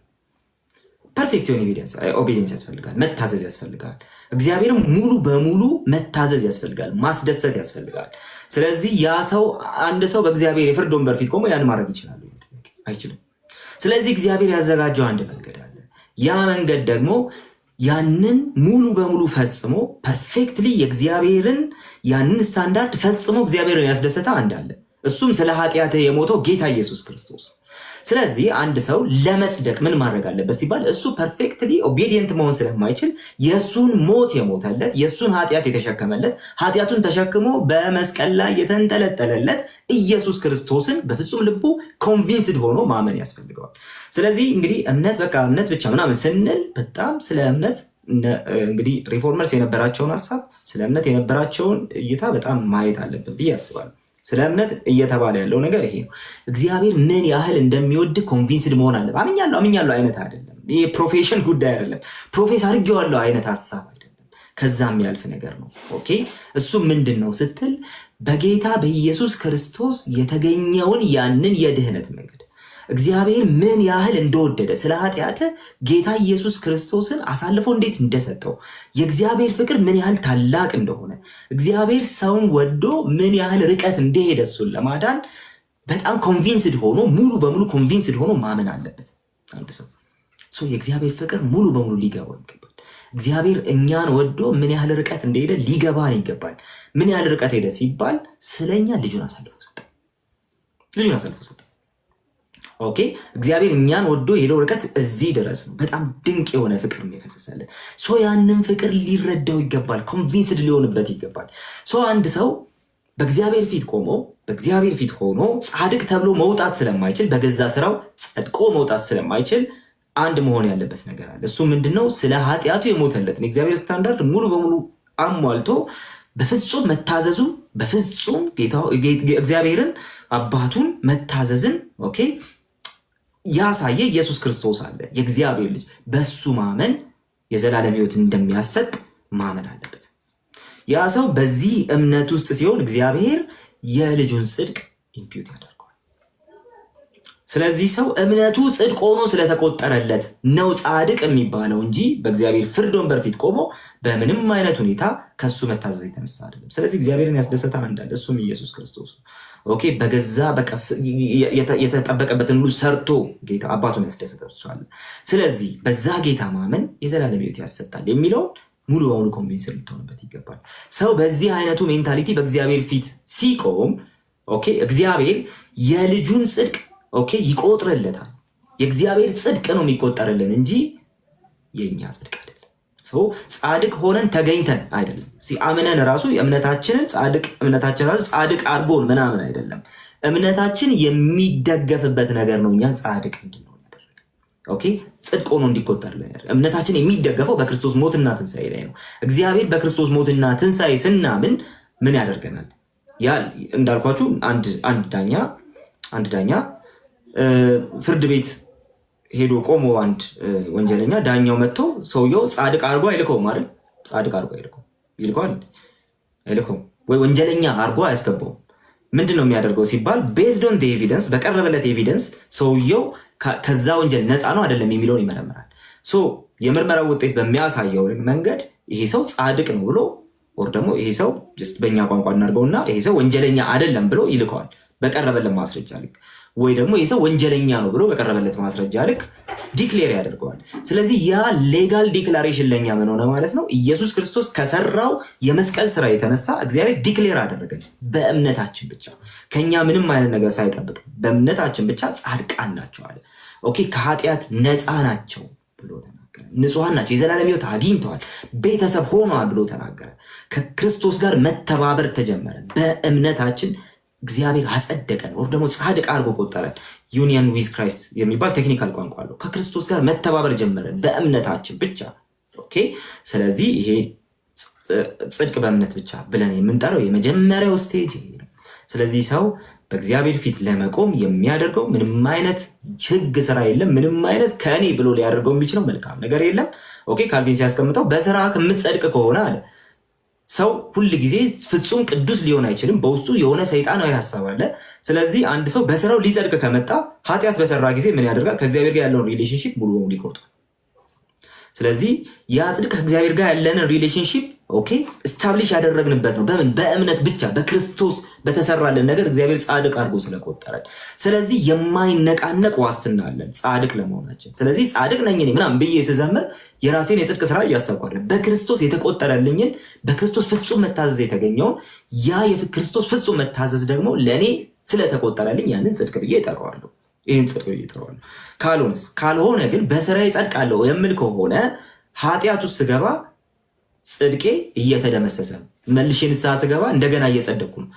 ኦቤዲየንስ ያስፈልጋል። መታዘዝ ያስፈልጋል። እግዚአብሔርም ሙሉ በሙሉ መታዘዝ ያስፈልጋል። ማስደሰት ያስፈልጋል። ስለዚህ አንድ ሰው በእግዚአብሔር የፍርድ ወንበር ፊት ቆሞ ያን ማድረግ ይችላል? አይችልም። ስለዚህ እግዚአብሔር ያዘጋጀው አንድ መንገድ አለ። ያ መንገድ ደግሞ ያንን ሙሉ በሙሉ ፈጽሞ ፐርፌክትሊ የእግዚአብሔርን ያንን ስታንዳርድ ፈጽሞ እግዚአብሔርን ያስደሰተ አንድ አለ። እሱም ስለ ኃጢአት የሞተው ጌታ ኢየሱስ ክርስቶስ። ስለዚህ አንድ ሰው ለመጽደቅ ምን ማድረግ አለበት ሲባል እሱ ፐርፌክትሊ ኦቤዲየንት መሆን ስለማይችል የእሱን ሞት የሞተለት የእሱን ኃጢአት የተሸከመለት ኃጢአቱን ተሸክሞ በመስቀል ላይ የተንጠለጠለለት ኢየሱስ ክርስቶስን በፍጹም ልቡ ኮንቪንስድ ሆኖ ማመን ያስፈልገዋል። ስለዚህ እንግዲህ እምነት ብቻ ምናምን ስንል በጣም ስለ እምነት እንግዲህ ሪፎርመርስ የነበራቸውን ሀሳብ ስለ እምነት የነበራቸውን እይታ በጣም ማየት አለብን ብዬ አስባለሁ። ስለ እምነት እየተባለ ያለው ነገር ይሄ ነው። እግዚአብሔር ምን ያህል እንደሚወድ ኮንቪንስድ መሆን አለ። አምኛለሁ አይነት አይደለም። ይሄ ፕሮፌሽን ጉዳይ አይደለም። ፕሮፌስ አድርጌዋለሁ አይነት ሀሳብ አይደለም። ከዛም ያልፍ ነገር ነው። ኦኬ እሱ ምንድን ነው ስትል በጌታ በኢየሱስ ክርስቶስ የተገኘውን ያንን የድህነት መንገድ እግዚአብሔር ምን ያህል እንደወደደ ስለ ኃጢአት ጌታ ኢየሱስ ክርስቶስን አሳልፎ እንዴት እንደሰጠው የእግዚአብሔር ፍቅር ምን ያህል ታላቅ እንደሆነ እግዚአብሔር ሰውን ወዶ ምን ያህል ርቀት እንደሄደ እሱን ለማዳን በጣም ኮንቪንስድ ሆኖ ሙሉ በሙሉ ኮንቪንስድ ሆኖ ማመን አለበት አንድ ሰው። የእግዚአብሔር ፍቅር ሙሉ በሙሉ ሊገባው ይገባል። እግዚአብሔር እኛን ወዶ ምን ያህል ርቀት እንደሄደ ሊገባን ይገባል። ምን ያህል ርቀት ሄደ ሲባል ስለኛ ልጁን አሳልፎ ሰጠ። ኦኬ እግዚአብሔር እኛን ወዶ የሄደው ርቀት እዚህ ድረስ ነው። በጣም ድንቅ የሆነ ፍቅር ነው የፈሰሰልን። ያንን ፍቅር ሊረዳው ይገባል። ኮንቪንስድ ሊሆንበት ይገባል። አንድ ሰው በእግዚአብሔር ፊት ቆሞ በእግዚአብሔር ፊት ሆኖ ጻድቅ ተብሎ መውጣት ስለማይችል በገዛ ስራው ጸድቆ መውጣት ስለማይችል አንድ መሆን ያለበት ነገር አለ። እሱ ምንድነው? ስለ ኃጢአቱ የሞተለትን የእግዚአብሔር ስታንዳርድ ሙሉ በሙሉ አሟልቶ በፍጹም መታዘዙ በፍጹም እግዚአብሔርን አባቱን መታዘዝን ኦኬ ያሳየ ኢየሱስ ክርስቶስ አለ። የእግዚአብሔር ልጅ በሱ ማመን የዘላለም ሕይወት እንደሚያሰጥ ማመን አለበት። ያ ሰው በዚህ እምነት ውስጥ ሲሆን እግዚአብሔር የልጁን ጽድቅ ኢምፒዩት ያደርገዋል። ስለዚህ ሰው እምነቱ ጽድቅ ሆኖ ስለተቆጠረለት ነው ጻድቅ የሚባለው እንጂ በእግዚአብሔር ፍርድ ወንበር ፊት ቆሞ በምንም አይነት ሁኔታ ከሱ መታዘዝ የተነሳ አይደለም። ስለዚህ እግዚአብሔርን ያስደሰተ አንድ አለ፣ እሱም ኢየሱስ ክርስቶስ ነው። ኦኬ በገዛ የተጠበቀበትን ሁሉ ሰርቶ ጌታ አባቱን ያስደሰተዋል። ስለዚህ በዛ ጌታ ማመን የዘላለም ሕይወት ያሰጣል የሚለውን ሙሉ በሙሉ ኮንቪንስ ልትሆንበት ይገባል። ሰው በዚህ አይነቱ ሜንታሊቲ በእግዚአብሔር ፊት ሲቆም ኦኬ እግዚአብሔር የልጁን ጽድቅ ኦኬ ይቆጥርለታል። የእግዚአብሔር ጽድቅ ነው የሚቆጠርልን እንጂ የኛ ጽድቅ አይደለም። ጻድቅ ሆነን ተገኝተን አይደለም። አምነን ራሱ እምነታችንን እምነታችን ራሱ ጻድቅ አድርጎን ምናምን አይደለም። እምነታችን የሚደገፍበት ነገር ነው እኛን ጻድቅ እንድንሆን ያደረገ። ኦኬ ጽድቅ ሆኖ እንዲቆጠርልን ያደረገ እምነታችን የሚደገፈው በክርስቶስ ሞትና ትንሣኤ ላይ ነው። እግዚአብሔር በክርስቶስ ሞትና ትንሣኤ ስናምን ምን ያደርገናል? ያ እንዳልኳችሁ አንድ ዳኛ ፍርድ ቤት ሄዶ ቆሞ አንድ ወንጀለኛ ዳኛው መጥቶ ሰውየው ጻድቅ አድርጎ አይልከውም አይደል? ጻድቅ አድርጎ አይልከውም ወይ ወንጀለኛ አድርጎ አያስገባውም። ምንድነው የሚያደርገው ሲባል ቤዝድ ኦን ኤቪደንስ በቀረበለት ኤቪደንስ ሰውየው ከዛ ወንጀል ነፃ ነው አይደለም የሚለውን ይመረምራል። የምርመራው ውጤት በሚያሳየው መንገድ ይሄ ሰው ጻድቅ ነው ብሎ ወር ደግሞ ይሄ ሰው በእኛ ቋንቋ እናድርገውና ይሄ ሰው ወንጀለኛ አይደለም ብሎ ይልከዋል በቀረበለት ማስረጃ ልክ፣ ወይ ደግሞ ይሄ ሰው ወንጀለኛ ነው ብሎ በቀረበለት ማስረጃ ልክ ዲክሌር ያደርገዋል። ስለዚህ ያ ሌጋል ዲክላሬሽን ለኛ ምን ሆነ ማለት ነው? ኢየሱስ ክርስቶስ ከሰራው የመስቀል ስራ የተነሳ እግዚአብሔር ዲክሌር አደረገን። በእምነታችን ብቻ ከኛ ምንም አይነት ነገር ሳይጠብቅ በእምነታችን ብቻ ጻድቃን ናቸው አለ። ኦኬ ከኃጢአት ነፃ ናቸው ብሎ ተናገረ። ንጹሃን ናቸው፣ የዘላለም ሕይወት አግኝተዋል፣ ቤተሰብ ሆነዋል ብሎ ተናገረ። ከክርስቶስ ጋር መተባበር ተጀመረ። በእምነታችን እግዚአብሔር አጸደቀን ወር ደግሞ ጻድቅ አድርጎ ቆጠረን። ዩኒየን ዊዝ ክራይስት የሚባል ቴክኒካል ቋንቋ አለው። ከክርስቶስ ጋር መተባበር ጀመረን በእምነታችን ብቻ። ኦኬ ስለዚህ ይሄ ጽድቅ በእምነት ብቻ ብለን የምንጠራው የመጀመሪያው ስቴጅ ይሄ ነው። ስለዚህ ሰው በእግዚአብሔር ፊት ለመቆም የሚያደርገው ምንም አይነት ህግ ስራ የለም። ምንም አይነት ከእኔ ብሎ ሊያደርገው የሚችለው መልካም ነገር የለም። ኦኬ ካልቪን ሲያስቀምጠው በስራ ከምትጸድቅ ከሆነ አለ ሰው ሁል ጊዜ ፍጹም ቅዱስ ሊሆን አይችልም። በውስጡ የሆነ ሰይጣናዊ ሐሳብ አለ። ስለዚህ አንድ ሰው በስራው ሊጸድቅ ከመጣ ኃጢአት በሰራ ጊዜ ምን ያደርጋል? ከእግዚአብሔር ጋር ያለውን ሪሌሽንሺፕ ሙሉ በሙሉ ይቆርጣል። ስለዚህ ያ ጽድቅ ከእግዚአብሔር ጋር ያለንን ሪሌሽንሺፕ ኦኬ ስታብሊሽ ያደረግንበት ነው። በምን? በእምነት ብቻ በክርስቶስ በተሰራልን ነገር እግዚአብሔር ጻድቅ አድርጎ ስለቆጠረን። ስለዚህ የማይነቃነቅ ዋስትና አለን ጻድቅ ለመሆናችን። ስለዚህ ጻድቅ ነኝ እኔ ምናምን ብዬ ስዘምር የራሴን የጽድቅ ስራ እያሰብኩ አይደለም። በክርስቶስ የተቆጠረልኝን በክርስቶስ ፍጹም መታዘዝ የተገኘውን ያ የክርስቶስ ፍጹም መታዘዝ ደግሞ ለእኔ ስለተቆጠረልኝ ያንን ጽድቅ ብዬ እጠራዋለሁ። ይህን ጽድቅ ብዬ እጠራዋለሁ። ካልሆነ ግን በስራዬ እጸድቃለሁ የምል ከሆነ ኃጢአት ውስጥ ስገባ ጽድቄ እየተደመሰሰ ነው። መልሼ ንስሐ ስገባ እንደገና እየጸደቅኩ ነው።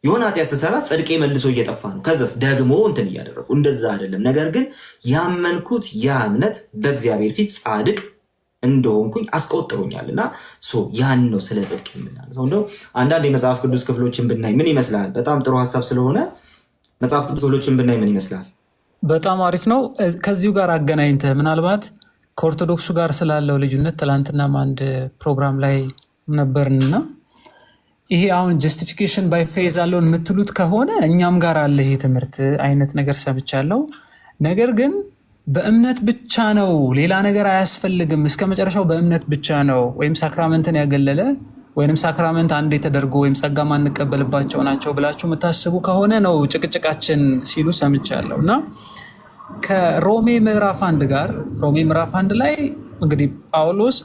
የሆነ ኃጢአት ስሰራ ጽድቄ መልሶ እየጠፋ ነው። ከዛስ ደግሞ እንትን እያደረጉ እንደዛ አይደለም። ነገር ግን ያመንኩት ያ እምነት በእግዚአብሔር ፊት ጻድቅ እንደሆንኩኝ አስቆጥሮኛልና ያን ነው ስለ ጽድቅ የምናነሳው። እንደው አንዳንድ የመጽሐፍ ቅዱስ ክፍሎችን ብናይ ምን ይመስላል? በጣም ጥሩ ሀሳብ ስለሆነ መጽሐፍ ቅዱስ ክፍሎችን ብናይ ምን ይመስላል? በጣም አሪፍ ነው። ከዚሁ ጋር አገናኝተህ ምናልባት ከኦርቶዶክሱ ጋር ስላለው ልዩነት ትላንትናም አንድ ፕሮግራም ላይ ነበርንና ይሄ አሁን ጀስቲፊኬሽን ባይ ፌዝ አለውን የምትሉት ከሆነ እኛም ጋር አለ ይሄ ትምህርት አይነት ነገር ሰምቻለሁ። ነገር ግን በእምነት ብቻ ነው፣ ሌላ ነገር አያስፈልግም፣ እስከ መጨረሻው በእምነት ብቻ ነው፣ ወይም ሳክራመንትን ያገለለ ወይም ሳክራመንት አንዴ ተደርጎ ወይም ጸጋ ማንቀበልባቸው ናቸው ብላችሁ የምታስቡ ከሆነ ነው ጭቅጭቃችን ሲሉ ሰምቻለሁ። እና ከሮሜ ምዕራፍ 1 ጋር ሮሜ ምዕራፍ 1 ላይ እንግዲህ ጳውሎስ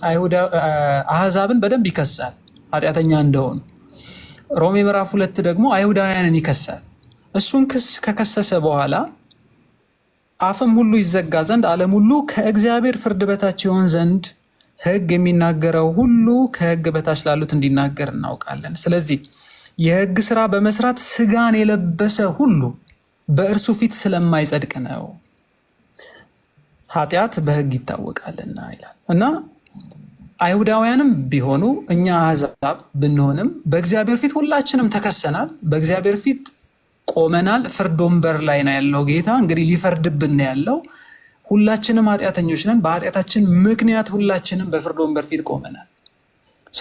አሕዛብን በደንብ ይከሳል ኃጢአተኛ እንደሆኑ። ሮሜ ምዕራፍ 2 ደግሞ አይሁዳውያንን ይከሳል። እሱን ክስ ከከሰሰ በኋላ አፍም ሁሉ ይዘጋ ዘንድ ዓለም ሁሉ ከእግዚአብሔር ፍርድ በታች ይሆን ዘንድ ሕግ የሚናገረው ሁሉ ከሕግ በታች ላሉት እንዲናገር እናውቃለን። ስለዚህ የሕግ ስራ በመስራት ስጋን የለበሰ ሁሉ በእርሱ ፊት ስለማይጸድቅ ነው፣ ኃጢአት በሕግ ይታወቃልና ይላል እና አይሁዳውያንም ቢሆኑ እኛ አሕዛብ ብንሆንም በእግዚአብሔር ፊት ሁላችንም ተከሰናል፣ በእግዚአብሔር ፊት ቆመናል። ፍርድ ወንበር ላይ ነው ያለው ጌታ፣ እንግዲህ ሊፈርድብን ያለው። ሁላችንም ኃጢአተኞች ነን። በኃጢአታችን ምክንያት ሁላችንም በፍርድ ወንበር ፊት ቆመናል።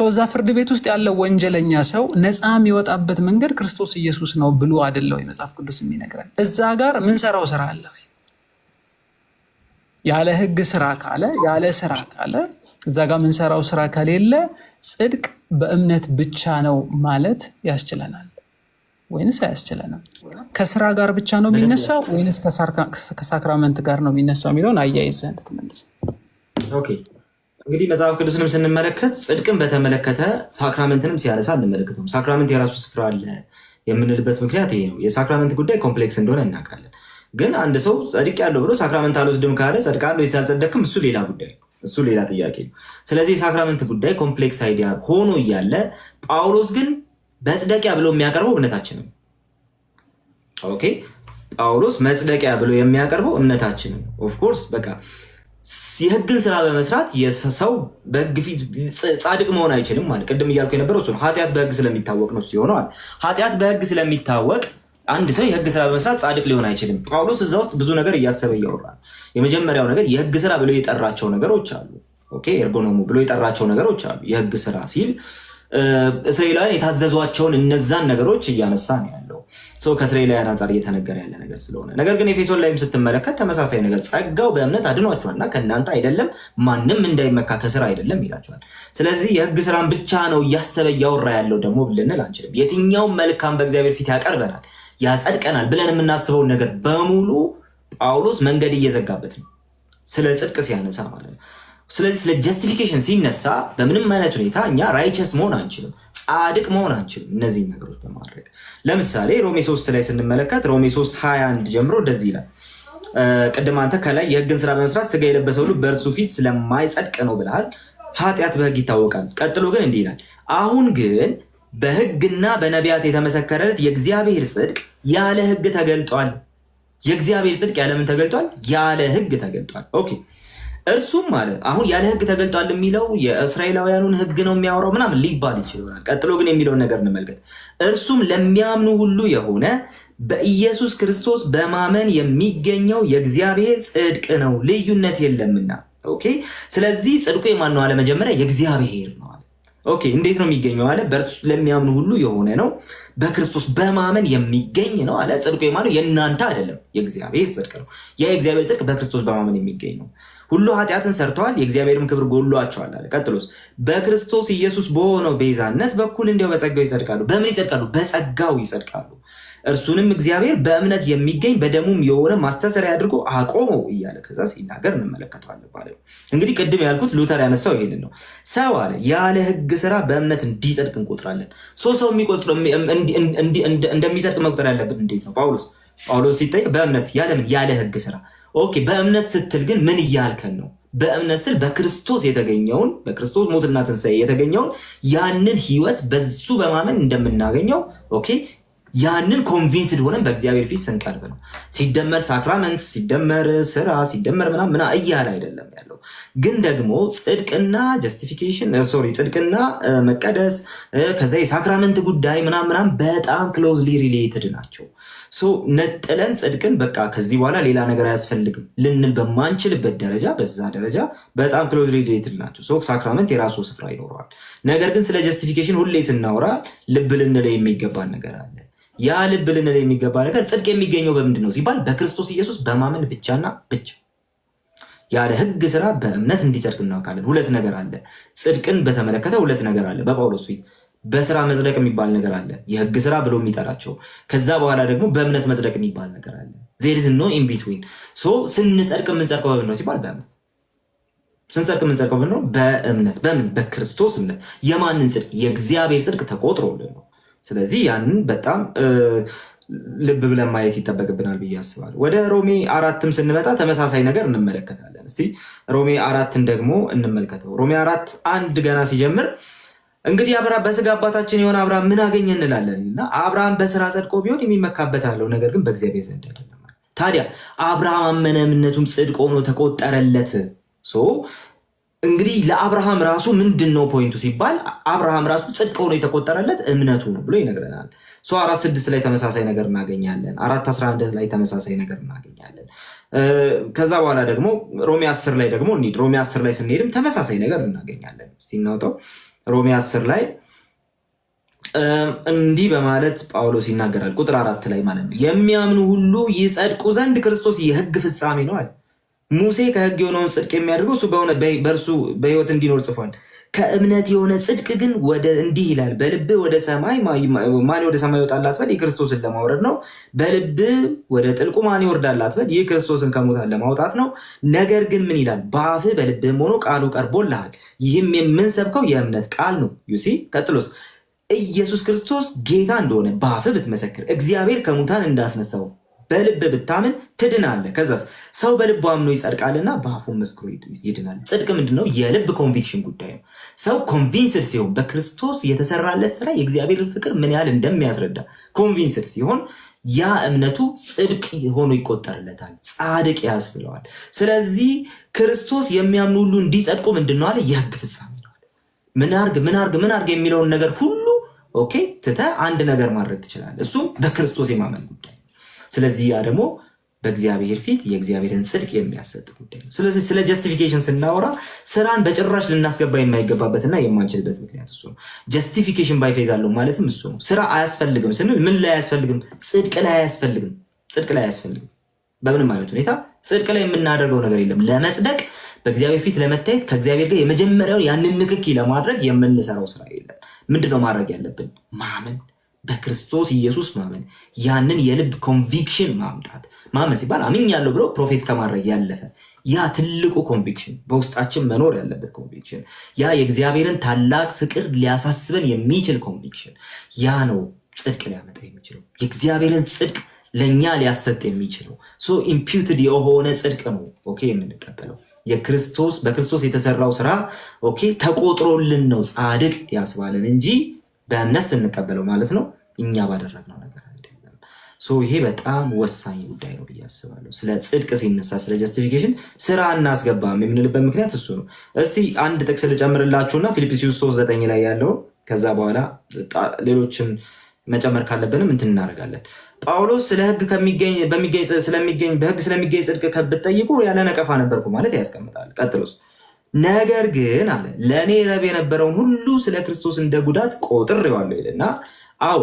እዛ ፍርድ ቤት ውስጥ ያለው ወንጀለኛ ሰው ነፃ የሚወጣበት መንገድ ክርስቶስ ኢየሱስ ነው ብሎ አይደለው የመጽሐፍ ቅዱስ የሚነግረን። እዛ ጋር ምን ሰራው ስራ አለ? ያለ ሕግ ስራ ካለ ያለ ስራ ካለ እዛ ጋር ምን ሰራው ስራ ከሌለ ጽድቅ በእምነት ብቻ ነው ማለት ያስችለናል ወይንስ አያስችለንም? ከስራ ጋር ብቻ ነው የሚነሳው ወይንስ ከሳክራመንት ጋር ነው የሚነሳው የሚለውን አያይዘህ እንድትመልስ። ኦኬ፣ እንግዲህ መጽሐፍ ቅዱስንም ስንመለከት ጽድቅን በተመለከተ ሳክራመንትንም ሲያነሳ እንመለከተው። ሳክራመንት የራሱ ስፍራ አለ የምንልበት ምክንያት ይሄ ነው። የሳክራመንት ጉዳይ ኮምፕሌክስ እንደሆነ እናውቃለን። ግን አንድ ሰው ጸድቅ ያለው ብሎ ሳክራመንት አልወስድም ካለ ጸድቃለሁ ወይስ አልጸደቅም፣ እሱ ሌላ ጉዳይ፣ እሱ ሌላ ጥያቄ ነው። ስለዚህ የሳክራመንት ጉዳይ ኮምፕሌክስ አይዲያ ሆኖ እያለ ጳውሎስ ግን መጽደቂያ ብሎ የሚያቀርበው እምነታችንን። ኦኬ፣ ጳውሎስ መጽደቂያ ብሎ የሚያቀርበው እምነታችንን። ኦፍኮርስ በቃ የሕግን ስራ በመስራት የሰው በሕግ ፊት ጻድቅ መሆን አይችልም ማለት ቅድም እያልኩ የነበረው እሱ ነው። ኃጢአት በሕግ ስለሚታወቅ ነው ሲሆነዋል። ኃጢአት በሕግ ስለሚታወቅ አንድ ሰው የሕግ ስራ በመስራት ጻድቅ ሊሆን አይችልም። ጳውሎስ እዛ ውስጥ ብዙ ነገር እያሰበ እያወራ ነው። የመጀመሪያው ነገር የሕግ ስራ ብሎ የጠራቸው ነገሮች አሉ። ኦኬ፣ ኤርጎኖሙ ብሎ የጠራቸው ነገሮች አሉ። የሕግ ስራ ሲል እስራኤላውያን የታዘዟቸውን እነዛን ነገሮች እያነሳ ነው ያለው። ከእስራኤላውያን አንጻር እየተነገረ ያለ ነገር ስለሆነ፣ ነገር ግን ኤፌሶን ላይም ስትመለከት ተመሳሳይ ነገር ጸጋው በእምነት አድኗቸዋልና ከእናንተ አይደለም፣ ማንም እንዳይመካ ከስራ አይደለም ይላቸዋል። ስለዚህ የሕግ ስራን ብቻ ነው እያሰበ እያወራ ያለው ደግሞ ልንል አንችልም። የትኛውም መልካም በእግዚአብሔር ፊት ያቀርበናል፣ ያጸድቀናል ብለን የምናስበውን ነገር በሙሉ ጳውሎስ መንገድ እየዘጋበት ነው ስለ ጽድቅ ሲያነሳ ማለት ነው። ስለዚህ ስለ ጀስቲፊኬሽን ሲነሳ በምንም አይነት ሁኔታ እኛ ራይቸስ መሆን አንችልም፣ ጻድቅ መሆን አንችልም እነዚህን ነገሮች በማድረግ። ለምሳሌ ሮሜ 3 ላይ ስንመለከት ሮሜ 3:21 ጀምሮ እንደዚህ ይላል። ቅድም አንተ ከላይ የሕግን ስራ በመስራት ስጋ የለበሰ ሁሉ በእርሱ ፊት ስለማይጸድቅ ነው ብለሃል። ኃጢአት በሕግ ይታወቃል። ቀጥሎ ግን እንዲህ ይላል፣ አሁን ግን በሕግና በነቢያት የተመሰከረለት የእግዚአብሔር ጽድቅ ያለ ሕግ ተገልጧል። የእግዚአብሔር ጽድቅ ያለምን ተገልጧል? ያለ ሕግ ተገልጧል። ኦኬ፣ እርሱም ማለት አሁን ያለ ሕግ ተገልጧል የሚለው የእስራኤላውያኑን ሕግ ነው የሚያወራው ምናምን ሊባል ይችላል። ቀጥሎ ግን የሚለውን ነገር እንመልከት። እርሱም ለሚያምኑ ሁሉ የሆነ በኢየሱስ ክርስቶስ በማመን የሚገኘው የእግዚአብሔር ጽድቅ ነው፣ ልዩነት የለምና። ኦኬ፣ ስለዚህ ጽድቁ የማን ነው አለ? መጀመሪያ የእግዚአብሔር ነው አለ። ኦኬ፣ እንዴት ነው የሚገኘው አለ? በእርሱ ለሚያምኑ ሁሉ የሆነ ነው፣ በክርስቶስ በማመን የሚገኝ ነው አለ። ጽድቁ የማን ነው? የእናንተ አይደለም፣ የእግዚአብሔር ጽድቅ ነው። የእግዚአብሔር ጽድቅ በክርስቶስ በማመን የሚገኝ ነው። ሁሉ ኃጢአትን ሰርተዋል፣ የእግዚአብሔርም ክብር ጎሏቸዋል አለ። ቀጥሎስ በክርስቶስ ኢየሱስ በሆነው ቤዛነት በኩል እንዲያው በጸጋው ይጸድቃሉ። በምን ይጸድቃሉ? በጸጋው ይጸድቃሉ። እርሱንም እግዚአብሔር በእምነት የሚገኝ በደሙም የሆነ ማስተሰሪያ አድርጎ አቆመው እያለ ከዛ ሲናገር እንመለከተዋለን ማለት ነው። እንግዲህ ቅድም ያልኩት ሉተር ያነሳው ይሄንን ነው። ሰው አለ ያለ ሕግ ስራ በእምነት እንዲጸድቅ እንቆጥራለን። ሰው የሚቆጥረው እንደሚጸድቅ መቁጠር ያለብን እንዴት ነው? ጳውሎስ ሲጠይቅ በእምነት ያለምን ያለ ሕግ ስራ። ኦኬ፣ በእምነት ስትል ግን ምን እያልከን ነው? በእምነት ስል በክርስቶስ የተገኘውን በክርስቶስ ሞትና ትንሣኤ የተገኘውን ያንን ህይወት በሱ በማመን እንደምናገኘው ኦኬ ያንን ኮንቪንስድ ሆነን በእግዚአብሔር ፊት ስንቀርብ ነው። ሲደመር ሳክራመንት ሲደመር ስራ ሲደመር ምናምን እያለ አይደለም ያለው። ግን ደግሞ ጽድቅና ጀስቲፊኬሽን ጽድቅና መቀደስ ከዛ የሳክራመንት ጉዳይ ምናምን በጣም ክሎዝሊ ሪሌትድ ናቸው። ነጥለን ጽድቅን በቃ ከዚህ በኋላ ሌላ ነገር አያስፈልግም ልንል በማንችልበት ደረጃ በዛ ደረጃ በጣም ክሎዝሊ ሪሌትድ ናቸው። ሳክራመንት የራሱ ስፍራ ይኖረዋል። ነገር ግን ስለ ጀስቲፊኬሽን ሁሌ ስናወራ ልብ ልንለው የሚገባን ነገር አለ። ያ ልብ ልንለው የሚገባ ነገር ጽድቅ የሚገኘው በምንድን ነው ሲባል በክርስቶስ ኢየሱስ በማመን ብቻና ብቻ። ያለ ሕግ ስራ በእምነት እንዲጸድቅ እናውቃለን። ሁለት ነገር አለ። ጽድቅን በተመለከተ ሁለት ነገር አለ በጳውሎስ ፊት። በስራ መጽደቅ የሚባል ነገር አለ፣ የሕግ ስራ ብሎ የሚጠራቸው። ከዛ በኋላ ደግሞ በእምነት መጽደቅ የሚባል ነገር አለ። ዜር ኢዝ ኖ ኢን ቢትዊን። ስንጸድቅ የምንጸድቀው በምንድን ነው ሲባል በእምነት። ስንጸድቅ የምንጸድቀው በምንድን ነው? በእምነት። በምን? በክርስቶስ እምነት። የማንን ጽድቅ? የእግዚአብሔር ጽድቅ ተቆጥሮልን ነው። ስለዚህ ያንን በጣም ልብ ብለን ማየት ይጠበቅብናል ብዬ አስባለሁ። ወደ ሮሜ 4 ስንመጣ ተመሳሳይ ነገር እንመለከታለን። እስቲ ሮሜ 4 ደግሞ እንመልከተው። ሮሜ 4:1 ገና ሲጀምር እንግዲህ በስጋ አባታችን የሆነ አብርሃም ምን አገኘ እንላለን እና አብርሃም በስራ ጸድቆ ቢሆን የሚመካበት አለው፣ ነገር ግን በእግዚአብሔር ዘንድ አይደለም። ታዲያ አብርሃም አመነ፣ እምነቱም ጽድቅ ሆኖ ተቆጠረለት። እንግዲህ ለአብርሃም ራሱ ምንድን ነው ፖይንቱ ሲባል አብርሃም ራሱ ጽድቅ ሆኖ የተቆጠረለት እምነቱ ነው ብሎ ይነግረናል። 4:6 ላይ ተመሳሳይ ነገር እናገኛለን። 4:11 ላይ ተመሳሳይ ነገር እናገኛለን። ከዛ በኋላ ደግሞ ሮሜ 10 ላይ ደግሞ እንሂድ። ሮሜ 10 ላይ ስንሄድም ተመሳሳይ ነገር እናገኛለን። እስቲ እናውጣው። ሮሜ 10 ላይ እንዲህ በማለት ጳውሎስ ይናገራል። ቁጥር 4 ላይ ማለት ነው የሚያምኑ ሁሉ ይጸድቁ ዘንድ ክርስቶስ የሕግ ፍጻሜ ነው አለ። ሙሴ ከሕግ የሆነውን ጽድቅ የሚያደርገው እሱ በእርሱ በሕይወት እንዲኖር ጽፏል። ከእምነት የሆነ ጽድቅ ግን እንዲህ ይላል፣ በልብህ ወደ ሰማይ ማን ወደ ሰማይ ይወጣል አትበል፣ ይህ ክርስቶስን ለማውረድ ነው። በልብህ ወደ ጥልቁ ማን ይወርዳል አትበል፣ ይህ ክርስቶስን ከሙታን ለማውጣት ነው። ነገር ግን ምን ይላል? በአፍህ በልብህም ሆኖ ቃሉ ቀርቦልሃል። ይህም የምንሰብከው የእምነት ቃል ነው። ዩሲ ቀጥሎስ ኢየሱስ ክርስቶስ ጌታ እንደሆነ በአፍህ ብትመሰክር፣ እግዚአብሔር ከሙታን እንዳስነሳው በልብ ብታምን ትድናለህ። ከዛስ ሰው በልቡ አምኖ ይጸድቃልና በአፉም መስክሮ ይድናል። ጽድቅ ምንድነው? የልብ ኮንቪክሽን ጉዳይ ነው። ሰው ኮንቪንስድ ሲሆን በክርስቶስ የተሰራለት ስራ የእግዚአብሔርን ፍቅር ምን ያህል እንደሚያስረዳ ኮንቪንስድ ሲሆን ያ እምነቱ ጽድቅ ሆኖ ይቆጠርለታል፣ ጻድቅ ያስብለዋል። ስለዚህ ክርስቶስ የሚያምኑ ሁሉ እንዲጸድቁ ምንድነው አለ? የሕግ ፍጻሜ ነው አለ። ምን አርግ የሚለውን ነገር ሁሉ ኦኬ ትተህ አንድ ነገር ማድረግ ትችላለህ። እሱም በክርስቶስ የማመን ጉዳይ። ስለዚህ ያ ደግሞ በእግዚአብሔር ፊት የእግዚአብሔርን ጽድቅ የሚያሰጥ ጉዳይ ነው። ስለዚህ ስለ ጀስቲፊኬሽን ስናወራ ስራን በጭራሽ ልናስገባ የማይገባበትና የማንችልበት ምክንያት እሱ ነው። ጀስቲፊኬሽን ባይ ፌዝ አለው ማለትም እሱ ነው። ስራ አያስፈልግም ስንል ምን ላይ አያስፈልግም? ጽድቅ ላይ አያስፈልግም። ጽድቅ ላይ አያስፈልግም። በምንም አይነት ሁኔታ ጽድቅ ላይ የምናደርገው ነገር የለም። ለመጽደቅ በእግዚአብሔር ፊት ለመታየት ከእግዚአብሔር ጋር የመጀመሪያውን ያንን ንክኪ ለማድረግ የምንሰራው ስራ የለም። ምንድነው ማድረግ ያለብን? ማመን፣ በክርስቶስ ኢየሱስ ማመን፣ ያንን የልብ ኮንቪክሽን ማምጣት። ማመን ሲባል አምኛለሁ ብሎ ፕሮፌስ ከማድረግ ያለፈ ያ ትልቁ ኮንቪክሽን በውስጣችን መኖር ያለበት ኮንቪክሽን፣ ያ የእግዚአብሔርን ታላቅ ፍቅር ሊያሳስበን የሚችል ኮንቪክሽን፣ ያ ነው ጽድቅ ሊያመጣ የሚችለው የእግዚአብሔርን ጽድቅ ለእኛ ሊያሰጥ የሚችለው። ኢምፒውትድ የሆነ ጽድቅ ነው ኦኬ የምንቀበለው። በክርስቶስ የተሰራው ስራ ኦኬ ተቆጥሮልን ነው ጻድቅ ያስባለን እንጂ በእምነት ስንቀበለው ማለት ነው እኛ ባደረግነው ነገር አይደለም። ይሄ በጣም ወሳኝ ጉዳይ ነው ብዬ አስባለሁ። ስለ ጽድቅ ሲነሳ ስለ ጀስቲፊኬሽን ስራ እናስገባም የምንልበት ምክንያት እሱ ነው። እስቲ አንድ ጥቅስ ልጨምርላችሁና ፊልጵስዩስ 3:9 ላይ ያለው ከዛ በኋላ ሌሎችን መጨመር ካለብንም እንትን እናደርጋለን። ጳውሎስ ስለ ሕግ በሕግ ስለሚገኝ ጽድቅ ብትጠይቁ ያለ ነቀፋ ነበርኩ ማለት ያስቀምጣል። ቀጥሎስ ነገር ግን አለ ለእኔ ረብ የነበረውን ሁሉ ስለ ክርስቶስ እንደ ጉዳት ቆጥሬዋለሁ ይልና፣ አዎ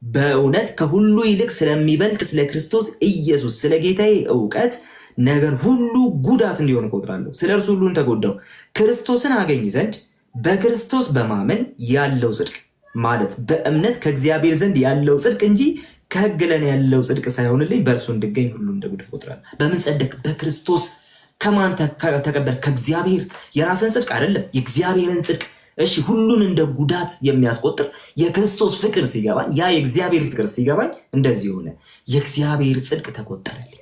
በእውነት ከሁሉ ይልቅ ስለሚበልጥ ስለ ክርስቶስ ኢየሱስ ስለ ጌታዬ እውቀት ነገር ሁሉ ጉዳት እንዲሆን እቆጥራለሁ። ስለ እርሱ ሁሉን ተጎዳው ክርስቶስን አገኝ ዘንድ በክርስቶስ በማመን ያለው ጽድቅ ማለት በእምነት ከእግዚአብሔር ዘንድ ያለው ጽድቅ እንጂ ከሕግ ለኔ ያለው ጽድቅ ሳይሆንልኝ በእርሱ እንድገኝ ሁሉ እንደ ጉድፍ እቆጥራለሁ። በምን ጸደቅ? በክርስቶስ። ከማን ተቀበል? ከእግዚአብሔር። የራስን ጽድቅ አይደለም፣ የእግዚአብሔርን ጽድቅ። እሺ ሁሉን እንደ ጉዳት የሚያስቆጥር የክርስቶስ ፍቅር ሲገባኝ፣ ያ የእግዚአብሔር ፍቅር ሲገባኝ እንደዚህ ሆነ። የእግዚአብሔር ጽድቅ ተቆጠረልኝ።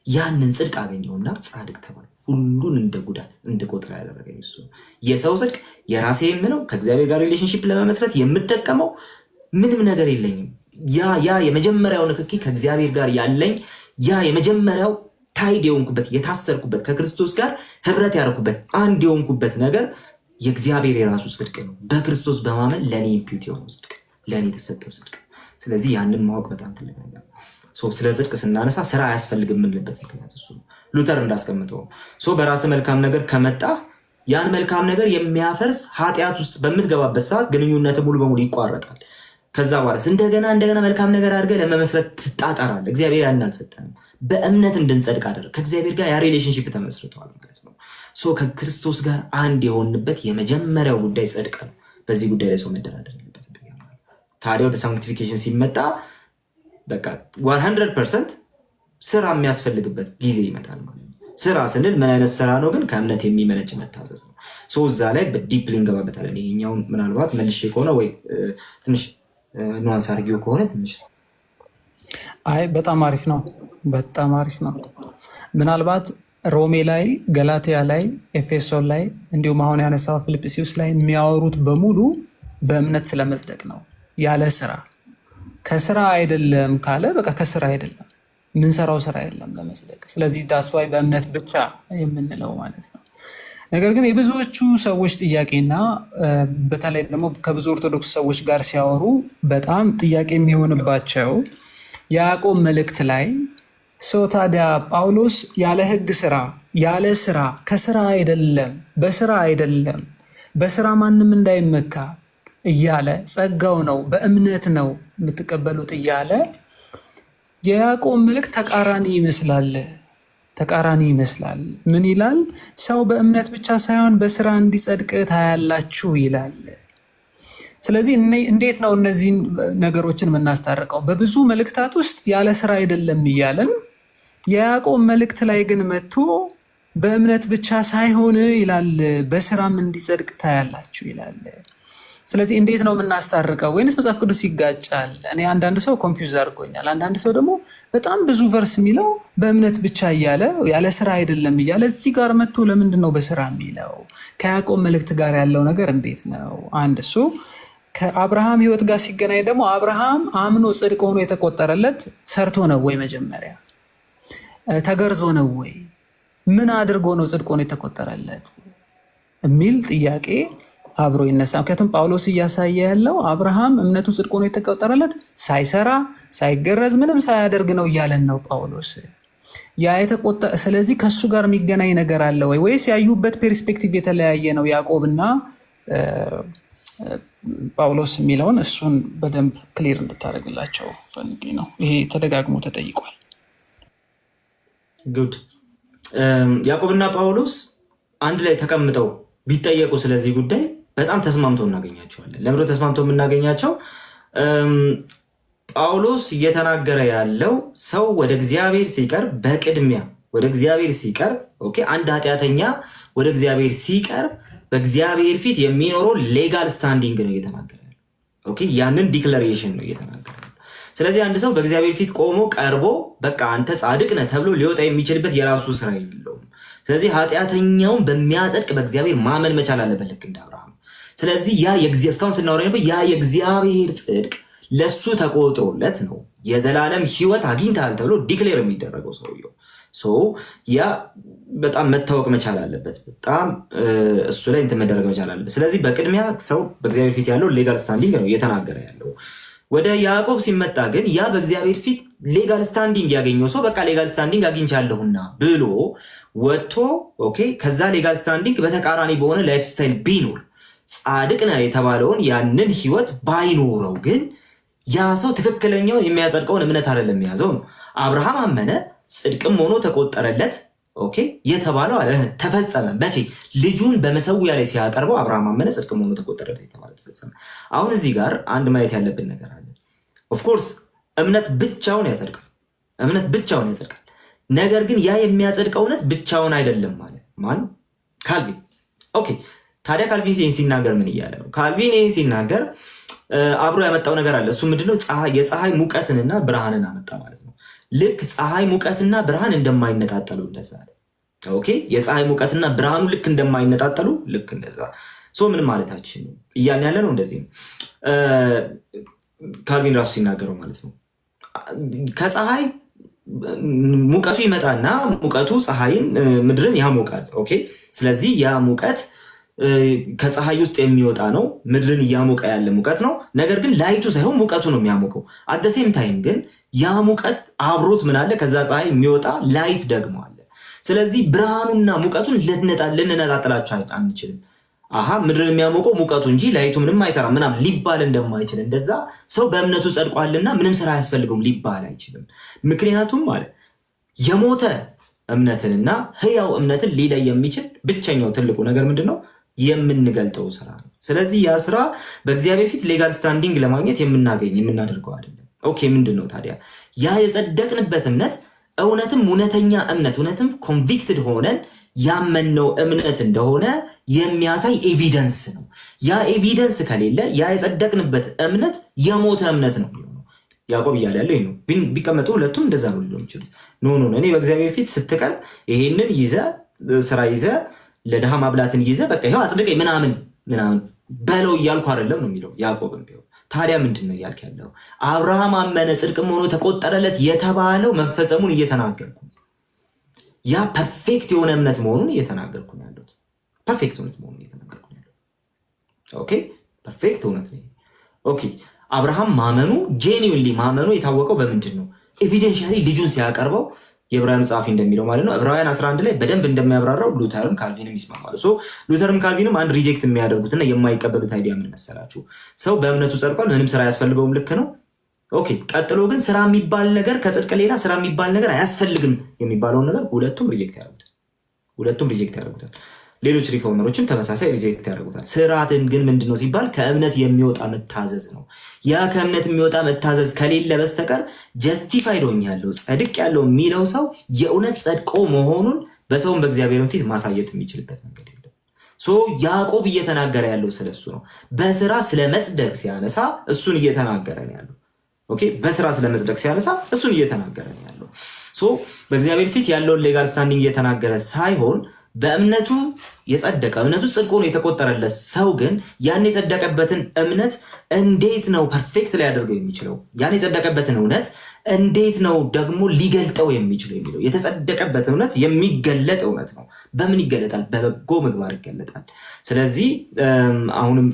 ያንን ጽድቅ አገኘውና ጻድቅ ተባለ። ሁሉን እንደ ጉዳት እንድቆጥር ያደረገኝ እሱ። የሰው ጽድቅ የራሴ የምለው ከእግዚአብሔር ጋር ሪሌሽንሺፕ ለመመስረት የምጠቀመው ምንም ነገር የለኝም። ያ የመጀመሪያው ንክኪ ከእግዚአብሔር ጋር ያለኝ ያ የመጀመሪያው ታይድ የሆንኩበት የታሰርኩበት ከክርስቶስ ጋር ህብረት ያደረኩበት አንድ የሆንኩበት ነገር የእግዚአብሔር የራሱ ጽድቅ ነው። በክርስቶስ በማመን ለእኔ ኢምፒዩት የሆነው ጽድቅ፣ ለእኔ የተሰጠው ጽድቅ። ስለዚህ ያንን ማወቅ በጣም ትልቅ ነገር ነው። ስለ ጽድቅ ስናነሳ ስራ አያስፈልግም የምንልበት ምክንያት እሱ ነው። ሉተር እንዳስቀምጠው በራስ መልካም ነገር ከመጣ ያን መልካም ነገር የሚያፈርስ ኃጢአት ውስጥ በምትገባበት ሰዓት ግንኙነት ሙሉ በሙሉ ይቋረጣል። ከዛ በኋላ እንደገና መልካም ነገር አድርገህ ለመመስረት ትጣጣራለህ። እግዚአብሔር ያን አልሰጠንም። በእምነት እንድንጸድቅ አደረገ። ከእግዚአብሔር ጋር ያ ሪሌሽንሺፕ ተመስርቷል ማለት ነው። ከክርስቶስ ጋር አንድ የሆንበት የመጀመሪያው ጉዳይ ጽድቅ ነው። በዚህ ጉዳይ ላይ ሰው መደራደር የለበትም። ታዲያ ወደ ሳንክቲፊኬሽን ሲመጣ በቃ 100% ስራ የሚያስፈልግበት ጊዜ ይመጣል ማለት ነው። ስራ ስንል ምን አይነት ስራ ነው? ግን ከእምነት የሚመነጭ መታዘዝ ነው። እዛ ላይ በዲፕሊ እንገባበታለን። ይሄኛውን ምናልባት መልሼ ከሆነ ወይ ትንሽ ኑዋንስ አድርጌው ከሆነ ትንሽ በጣም አሪፍ ነው። በጣም አሪፍ ነው። ምናልባት ሮሜ ላይ፣ ገላትያ ላይ፣ ኤፌሶን ላይ እንዲሁም አሁን ያነሳው ፊልጵስዩስ ላይ የሚያወሩት በሙሉ በእምነት ስለመጽደቅ ነው። ያለ ስራ ከስራ አይደለም ካለ በቃ ከስራ አይደለም፣ ምንሰራው ስራ የለም ለመጽደቅ። ስለዚህ ዳስዋይ በእምነት ብቻ የምንለው ማለት ነው። ነገር ግን የብዙዎቹ ሰዎች ጥያቄና በተለይ ደግሞ ከብዙ ኦርቶዶክስ ሰዎች ጋር ሲያወሩ በጣም ጥያቄ የሚሆንባቸው የያዕቆብ መልእክት ላይ ታዲያ ጳውሎስ ያለ ሕግ ስራ ያለ ስራ ከስራ አይደለም በስራ አይደለም በስራ ማንም እንዳይመካ እያለ ጸጋው ነው በእምነት ነው የምትቀበሉት እያለ የያዕቆብ መልእክት ተቃራኒ ይመስላል። ምን ይላል? ሰው በእምነት ብቻ ሳይሆን በስራ እንዲጸድቅ ታያላችሁ ይላል። ስለዚህ እንዴት ነው እነዚህን ነገሮችን የምናስታርቀው? በብዙ መልእክታት ውስጥ ያለ ስራ አይደለም እያለን የያዕቆብ መልእክት ላይ ግን መጥቶ በእምነት ብቻ ሳይሆን ይላል በስራም እንዲጸድቅ ታያላችሁ ይላል። ስለዚህ እንዴት ነው የምናስታርቀው? ወይንስ መጽሐፍ ቅዱስ ይጋጫል? እኔ አንዳንድ ሰው ኮንፊውዝ አድርጎኛል። አንዳንድ ሰው ደግሞ በጣም ብዙ ቨርስ የሚለው በእምነት ብቻ እያለ ያለ ስራ አይደለም እያለ እዚህ ጋር መጥቶ ለምንድን ነው በስራ የሚለው? ከያዕቆብ መልእክት ጋር ያለው ነገር እንዴት ነው? አንድ እሱ ከአብርሃም ህይወት ጋር ሲገናኝ ደግሞ አብርሃም አምኖ ጽድቅ ሆኖ የተቆጠረለት ሰርቶ ነው ወይ? መጀመሪያ ተገርዞ ነው ወይ? ምን አድርጎ ነው ጽድቅ ሆኖ የተቆጠረለት የሚል ጥያቄ አብሮ ይነሳ። ምክንያቱም ጳውሎስ እያሳየ ያለው አብርሃም እምነቱ ጽድቅ ሆኖ የተቆጠረለት ሳይሰራ ሳይገረዝ ምንም ሳያደርግ ነው እያለን ነው ጳውሎስ። ስለዚህ ከሱ ጋር የሚገናኝ ነገር አለ ወይ? ወይስ ያዩበት ፔርስፔክቲቭ የተለያየ ነው? ያዕቆብና ጳውሎስ የሚለውን እሱን በደንብ ክሊር እንድታደርግላቸው ፈልጌ ነው። ይሄ ተደጋግሞ ተጠይቋል። ጉድ ያዕቆብና ጳውሎስ አንድ ላይ ተቀምጠው ቢጠየቁ ስለዚህ ጉዳይ በጣም ተስማምተው እናገኛቸዋለን። ለምሮ ተስማምተው የምናገኛቸው ጳውሎስ እየተናገረ ያለው ሰው ወደ እግዚአብሔር ሲቀርብ በቅድሚያ ወደ እግዚአብሔር ሲቀርብ አንድ ኃጢአተኛ ወደ እግዚአብሔር ሲቀርብ በእግዚአብሔር ፊት የሚኖረው ሌጋል ስታንዲንግ ነው እየተናገረ ያለው። ያንን ዲክላሬሽን ነው እየተናገረ ያለው። ስለዚህ አንድ ሰው በእግዚአብሔር ፊት ቆሞ ቀርቦ በቃ አንተ ጻድቅ ነህ ተብሎ ሊወጣ የሚችልበት የራሱ ስራ የለውም። ስለዚህ ኃጢአተኛውን በሚያጸድቅ በእግዚአብሔር ማመን መቻል አለበት፣ ልክ እንደ አብርሃም። ስለዚህ እስካሁን ስናወራ ያ የእግዚአብሔር ጽድቅ ለሱ ተቆጥሮለት ነው የዘላለም ሕይወት አግኝተሃል ተብሎ ዲክሌር የሚደረገው ሰውየው። ያ በጣም መታወቅ መቻል አለበት። በጣም እሱ ላይ እንትን መደረግ መቻል አለበት። ስለዚህ በቅድሚያ ሰው በእግዚአብሔር ፊት ያለው ሌጋል ስታንዲንግ ነው እየተናገረ ያለው። ወደ ያዕቆብ ሲመጣ ግን ያ በእግዚአብሔር ፊት ሌጋል ስታንዲንግ ያገኘው ሰው በቃ ሌጋል ስታንዲንግ አግኝቻለሁና ብሎ ወጥቶ ከዛ ሌጋል ስታንዲንግ በተቃራኒ በሆነ ላይፍ ስታይል ቢኖር ጻድቅ ነህ የተባለውን ያንን ህይወት ባይኖረው ግን ያ ሰው ትክክለኛውን የሚያጸድቀውን እምነት አይደለም የያዘው ነው። አብርሃም አመነ ጽድቅም ሆኖ ተቆጠረለት የተባለው አለ ተፈጸመ። መቼ? ልጁን በመሰዊያ ላይ ሲያቀርበው አብርሃም አመነ ጽድቅም ሆኖ ተቆጠረለት የተባለው ተፈጸመ። አሁን እዚህ ጋር አንድ ማየት ያለብን ነገር አለ። ኦፍኮርስ እምነት ብቻውን ያጸድቃል። እምነት ብቻውን ያጸድቃል። ነገር ግን ያ የሚያጸድቀው እውነት ብቻውን አይደለም ማለት ማን? ካልቪን። ታዲያ ካልቪን ይህን ሲናገር ምን እያለ ነው? ካልቪን ይህን ሲናገር አብሮ ያመጣው ነገር አለ። እሱ ምንድነው? የፀሐይ ሙቀትንና ብርሃንን አመጣ ማለት ነው። ልክ ፀሐይ ሙቀትና ብርሃን እንደማይነጣጠሉ እንደዛ የፀሐይ ሙቀትና ብርሃኑ ልክ እንደማይነጣጠሉ ልክ እንደዛ ምን ማለታችን ነው? እያልን ያለ ነው እንደዚህ ነው። ካልቪን ራሱ ሲናገረው ማለት ነው። ከፀሐይ ሙቀቱ ይመጣና ሙቀቱ ፀሐይን ምድርን ያሞቃል። ኦኬ ስለዚህ ያ ሙቀት ከፀሐይ ውስጥ የሚወጣ ነው፣ ምድርን እያሞቀ ያለ ሙቀት ነው። ነገር ግን ላይቱ ሳይሆን ሙቀቱ ነው የሚያሞቀው። አት ሴም ታይም ግን ያ ሙቀት አብሮት ምን አለ? ከዛ ፀሐይ የሚወጣ ላይት ደግሞ አለ። ስለዚህ ብርሃኑና ሙቀቱን ልንነጣጥላቸው አንችልም። አሃ ምድርን የሚያሞቀው ሙቀቱ እንጂ ላይቱ ምንም አይሰራ ምናምን ሊባል እንደማይችል እንደዛ ሰው በእምነቱ ጸድቋልና ምንም ስራ አያስፈልገውም ሊባል አይችልም። ምክንያቱም ማለት የሞተ እምነትንና ህያው እምነትን ሊለይ የሚችል ብቸኛው ትልቁ ነገር ምንድነው? የምንገልጠው ስራ ነው። ስለዚህ ያ ስራ በእግዚአብሔር ፊት ሌጋል ስታንዲንግ ለማግኘት የምናደርገው አይደለም። ኦኬ ምንድነው ታዲያ? ያ የጸደቅንበት እምነት እውነትም እውነተኛ እምነት እውነትም ኮንቪክትድ ሆነን ያመነው እምነት እንደሆነ የሚያሳይ ኤቪደንስ ነው። ያ ኤቪደንስ ከሌለ ያ የጸደቅንበት እምነት የሞተ እምነት ነው የሚሆነው። ያዕቆብ እያለ ያለው ነው። ቢቀመጡ ሁለቱም እንደዛ ነው ሊሆን ይችላል። ኖ እኔ በእግዚአብሔር ፊት ስትቀርብ ይሄንን ይዘ ስራ ይዘ ለድሃ ማብላትን ይዘ በቃ ይኸው አጽድቀኝ ምናምን በለው እያልኩ አይደለም ነው የሚለው ያዕቆብም ቢሆን። ታዲያ ምንድን ነው እያልክ ያለው? አብርሃም አመነ ጽድቅም ሆኖ ተቆጠረለት የተባለው መፈጸሙን እየተናገርኩ ያ ፐርፌክት የሆነ እምነት መሆኑን እየተናገርኩ ነው ያለሁት። ፐርፌክት እውነት መሆኑን እየተናገርኩ ነው ያለሁት። ኦኬ ፐርፌክት እውነት ነው። ኦኬ አብርሃም ማመኑ ጄኒዩንሊ ማመኑ የታወቀው በምንድን ነው? ኤቪደንሻሊ ልጁን ሲያቀርበው የዕብራውያን ጸሐፊ እንደሚለው ማለት ነው ዕብራውያን 11 ላይ በደንብ እንደሚያብራራው ሉተርም ካልቪንም ይስማማሉ። ሉተርም ካልቪንም አንድ ሪጀክት የሚያደርጉትና የማይቀበሉት አይዲያ ምን መሰላችሁ? ሰው በእምነቱ ጸድቋል፣ ምንም ስራ አያስፈልገውም። ልክ ነው። ኦኬ ቀጥሎ ግን ስራ የሚባል ነገር ከጽድቅ ሌላ ስራ የሚባል ነገር አያስፈልግም የሚባለውን ነገር ሁለቱም ሪጀክት ያደርጉታል። ሌሎች ሪፎርመሮችም ተመሳሳይ ሪጀክት ያደርጉታል። ስርዓትን ግን ምንድነው ሲባል ከእምነት የሚወጣ መታዘዝ ነው። ያ ከእምነት የሚወጣ መታዘዝ ከሌለ በስተቀር ጀስቲፋይድ ሆኛለሁ ጸድቅ ያለው የሚለው ሰው የእውነት ጸድቆ መሆኑን በሰውም በእግዚአብሔርን ፊት ማሳየት የሚችልበት መንገድ የለም። ያዕቆብ እየተናገረ ያለው ስለሱ ነው። በስራ ስለ መጽደቅ ሲያነሳ እሱን እየተናገረ ነው ያለው። ኦኬ በስራ ስለ መጽደቅ ሲያነሳ እሱን እየተናገረ ነው ያለው። በእግዚአብሔር ፊት ያለውን ሌጋል ስታንዲንግ እየተናገረ ሳይሆን በእምነቱ የጸደቀ እምነቱ ጽድቅ ሆኖ የተቆጠረለት ሰው ግን ያን የጸደቀበትን እምነት እንዴት ነው ፐርፌክት ሊያደርገው የሚችለው? ያን የጸደቀበትን እውነት እንዴት ነው ደግሞ ሊገልጠው የሚችለው የሚለው የተጸደቀበት እውነት የሚገለጥ እውነት ነው። በምን ይገለጣል? በበጎ ምግባር ይገለጣል። ስለዚህ አሁንም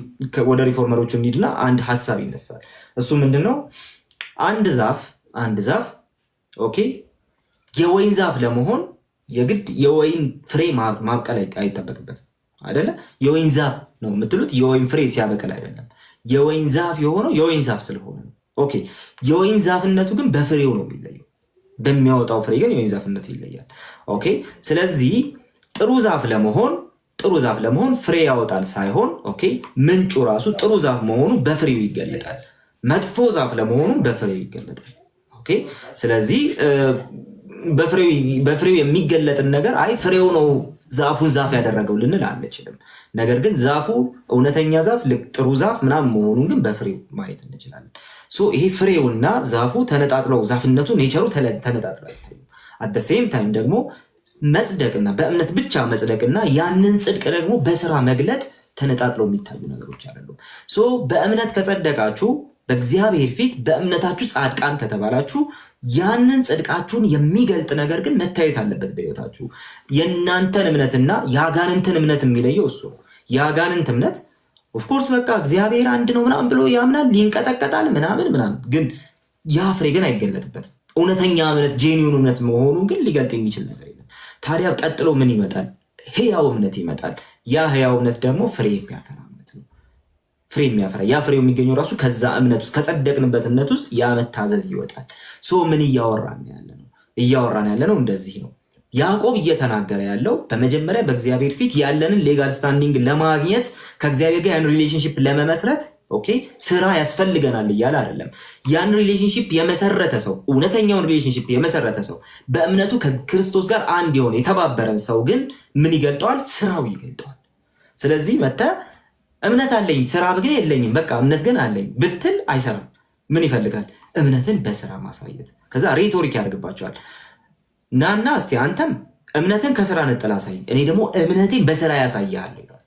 ወደ ሪፎርመሮቹ እንሂድና አንድ ሀሳብ ይነሳል። እሱ ምንድነው? አንድ ዛፍ ኦኬ የወይን ዛፍ ለመሆን የግድ የወይን ፍሬ ማብቀል አይጠበቅበትም አይደለ? የወይን ዛፍ ነው የምትሉት የወይን ፍሬ ሲያበቅል አይደለም። የወይን ዛፍ የሆነው የወይን ዛፍ ስለሆነ ነው። ኦኬ የወይን ዛፍነቱ ግን በፍሬው ነው የሚለየው። በሚያወጣው ፍሬ ግን የወይን ዛፍነቱ ይለያል። ኦኬ ስለዚህ ጥሩ ዛፍ ለመሆን ፍሬ ያወጣል ሳይሆን ኦኬ ምንጩ ራሱ ጥሩ ዛፍ መሆኑ በፍሬው ይገለጣል። መጥፎ ዛፍ ለመሆኑ በፍሬው ይገለጣል። ኦኬ ስለዚህ በፍሬው የሚገለጥን ነገር አይ ፍሬው ነው ዛፉን ዛፍ ያደረገው ልንል አንችልም። ነገር ግን ዛፉ እውነተኛ ዛፍ ጥሩ ዛፍ ምናምን መሆኑን ግን በፍሬው ማየት እንችላለን። ይሄ ፍሬውና ዛፉ ተነጣጥለው ዛፍነቱ ኔቸሩ ተነጣጥለው አይታዩም። አት ሴም ታይም ደግሞ መጽደቅና በእምነት ብቻ መጽደቅና ያንን ጽድቅ ደግሞ በስራ መግለጥ ተነጣጥለው የሚታዩ ነገሮች አይደሉም። በእምነት ከጸደቃችሁ በእግዚአብሔር ፊት በእምነታችሁ ጻድቃን ከተባላችሁ ያንን ጽድቃችሁን የሚገልጥ ነገር ግን መታየት አለበት በሕይወታችሁ። የእናንተን እምነትና የአጋንንትን እምነት የሚለየው እሱ ነው። የአጋንንት እምነት ኦፍኮርስ በቃ እግዚአብሔር አንድ ነው ምናምን ብሎ ያምናል፣ ይንቀጠቀጣል ምናምን፣ ግን ያ ፍሬ ግን አይገለጥበትም። እውነተኛ እምነት ጄኒውን እምነት መሆኑን ግን ሊገልጥ የሚችል ነገር የለም። ታዲያ ቀጥሎ ምን ይመጣል? ሕያው እምነት ይመጣል። ያ ሕያው እምነት ደግሞ ፍሬ የሚያፈራ እምነት ነው። ፍሬ የሚያፈራ ያ ፍሬው የሚገኘው ራሱ ከዛ እምነት ውስጥ ከጸደቅንበት እምነት ውስጥ ያ መታዘዝ ይወጣል። ምን እያወራን ያለ ነው? እንደዚህ ነው ያዕቆብ እየተናገረ ያለው። በመጀመሪያ በእግዚአብሔር ፊት ያለንን ሌጋል ስታንዲንግ ለማግኘት ከእግዚአብሔር ጋር ያን ሪሌሽንሽፕ ለመመስረት ኦኬ ስራ ያስፈልገናል እያለ አይደለም። ያን ሪሌሽንሽፕ የመሰረተ ሰው እውነተኛውን ሪሌሽንሽፕ የመሰረተ ሰው በእምነቱ ከክርስቶስ ጋር አንድ የሆነ የተባበረን ሰው ግን ምን ይገልጠዋል? ስራው ይገልጠዋል። ስለዚህ እምነት አለኝ ስራ ግን የለኝም በቃ እምነት ግን አለኝ ብትል አይሰራም። ምን ይፈልጋል? እምነትን በስራ ማሳየት። ከዛ ሬቶሪክ ያደርግባቸዋል። ናና እስቲ አንተም እምነትን ከስራ ነጥላ አሳይ፣ እኔ ደግሞ እምነቴን በስራ ያሳያለሁ ይላል።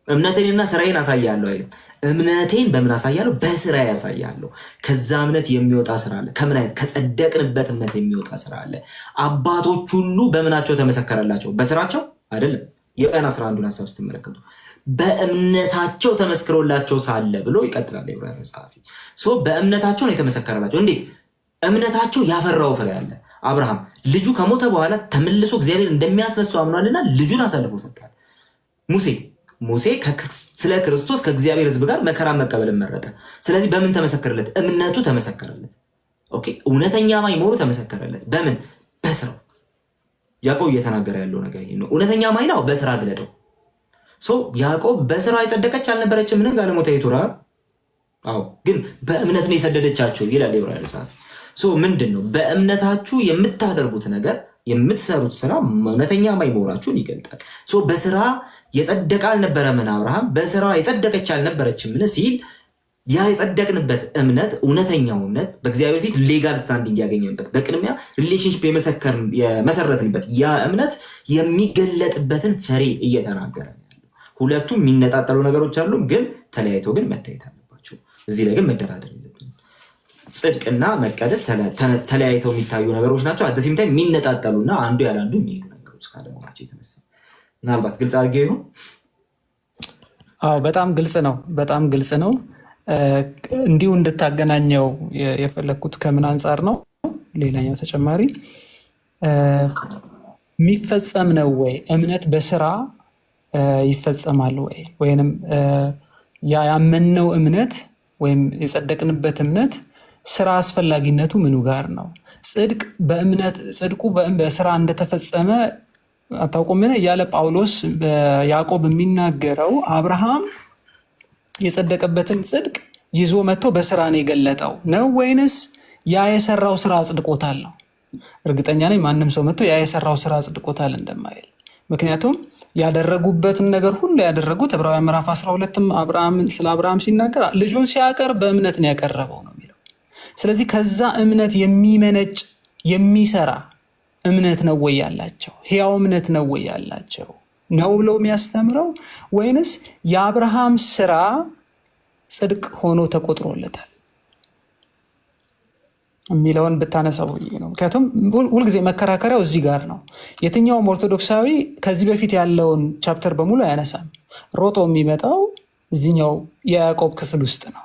እምነቴንና ስራዬን አሳያለሁ አይልም። እምነቴን በምን አሳያለሁ? በስራ ያሳያለሁ። ከዛ እምነት የሚወጣ ስራ አለ። ከምን አይነት? ከጸደቅንበት እምነት የሚወጣ ስራ አለ። አባቶች ሁሉ በምናቸው ተመሰከረላቸው? በስራቸው አይደለም። የቀን 11ን ሀሳብ ስትመለከቱ በእምነታቸው ተመስክሮላቸው ሳለ ብሎ ይቀጥላል የዕብራውያን ጸሐፊ። በእምነታቸው ነው የተመሰከረላቸው። እንዴት? እምነታቸው ያፈራው ፍሬ አለ። አብርሃም ልጁ ከሞተ በኋላ ተመልሶ እግዚአብሔር እንደሚያስነሳው አምኗልና ልጁን አሳልፎ ሰጥቷል። ሙሴ ስለ ክርስቶስ ከእግዚአብሔር ሕዝብ ጋር መከራ መቀበልን መረጠ። ስለዚህ በምን ተመሰከረለት? እምነቱ ተመሰከረለት። ኦኬ፣ እውነተኛ አማኝ መሆኑ ተመሰከረለት። በምን? በስራው። ያዕቆብ እየተናገረ ያለው ነገር ይሄ ነው። እውነተኛ አማኝ ነው፣ በስራ ግለጠው። ያዕቆብ በስራ የጸደቀች አልነበረችም? ምን ጋለሞታይቱ ራብ? አዎ፣ ግን በእምነት ነው የሰደደቻቸው ይላል የዕብራውያን ጸሐፊ። ምንድን ነው? በእምነታችሁ የምታደርጉት ነገር የምትሰሩት ስራ እውነተኛ አማኝ መሆናችሁን ይገልጣል። በስራ የጸደቀ አልነበረምን አብርሃም? በስራ የጸደቀች አልነበረችምን ሲል ያ የጸደቅንበት እምነት እውነተኛው እምነት በእግዚአብሔር ፊት ሌጋል ስታንዲንግ ያገኘንበት በቅድሚያ ሪሌሽንሽፕ የመሰረትንበት ያ እምነት የሚገለጥበትን ፍሬ እየተናገረ ነው ያለው። ሁለቱም የሚነጣጠሉ ነገሮች አሉ፣ ግን ተለያይተው ግን መታየት አለባቸው። እዚህ ላይ ግን መደራደር የለብንም። ጽድቅና መቀደስ ተለያይተው የሚታዩ ነገሮች ናቸው። አደሲም ታይም የሚነጣጠሉና አንዱ ያለ አንዱ የሚሄዱ ነገሮች ካለመሆናቸው የተነሳ ምናልባት ግልጽ አድርጌ ይሁን። አዎ፣ በጣም ግልጽ ነው። በጣም ግልጽ ነው። እንዲሁ እንድታገናኘው የፈለግኩት ከምን አንጻር ነው? ሌላኛው ተጨማሪ የሚፈጸም ነው ወይ? እምነት በስራ ይፈጸማል ወይ? ወይንም ያመንነው እምነት ወይም የጸደቅንበት እምነት ስራ አስፈላጊነቱ ምኑ ጋር ነው? ጽድቁ በስራ እንደተፈጸመ አታውቁምን እያለ ጳውሎስ ያዕቆብ የሚናገረው አብርሃም የጸደቀበትን ጽድቅ ይዞ መጥቶ በስራ ነው የገለጠው ነው ወይንስ ያ የሰራው ስራ አጽድቆታል ነው? እርግጠኛ ነኝ ማንም ሰው መጥቶ ያ የሰራው ስራ አጽድቆታል እንደማይል። ምክንያቱም ያደረጉበትን ነገር ሁሉ ያደረጉት ዕብራውያን ምዕራፍ 12ም ስለ አብርሃም ሲናገር ልጁን ሲያቀርብ በእምነት ነው ያቀረበው ነው የሚለው። ስለዚህ ከዛ እምነት የሚመነጭ የሚሰራ እምነት ነው ወይ ያላቸው? ሕያው እምነት ነው ወይ ያላቸው ነው ብለው የሚያስተምረው? ወይንስ የአብርሃም ስራ ጽድቅ ሆኖ ተቆጥሮለታል የሚለውን ብታነሳው ነው። ምክንያቱም ሁልጊዜ መከራከሪያው እዚህ ጋር ነው። የትኛውም ኦርቶዶክሳዊ ከዚህ በፊት ያለውን ቻፕተር በሙሉ አያነሳም። ሮጦ የሚመጣው እዚኛው የያዕቆብ ክፍል ውስጥ ነው።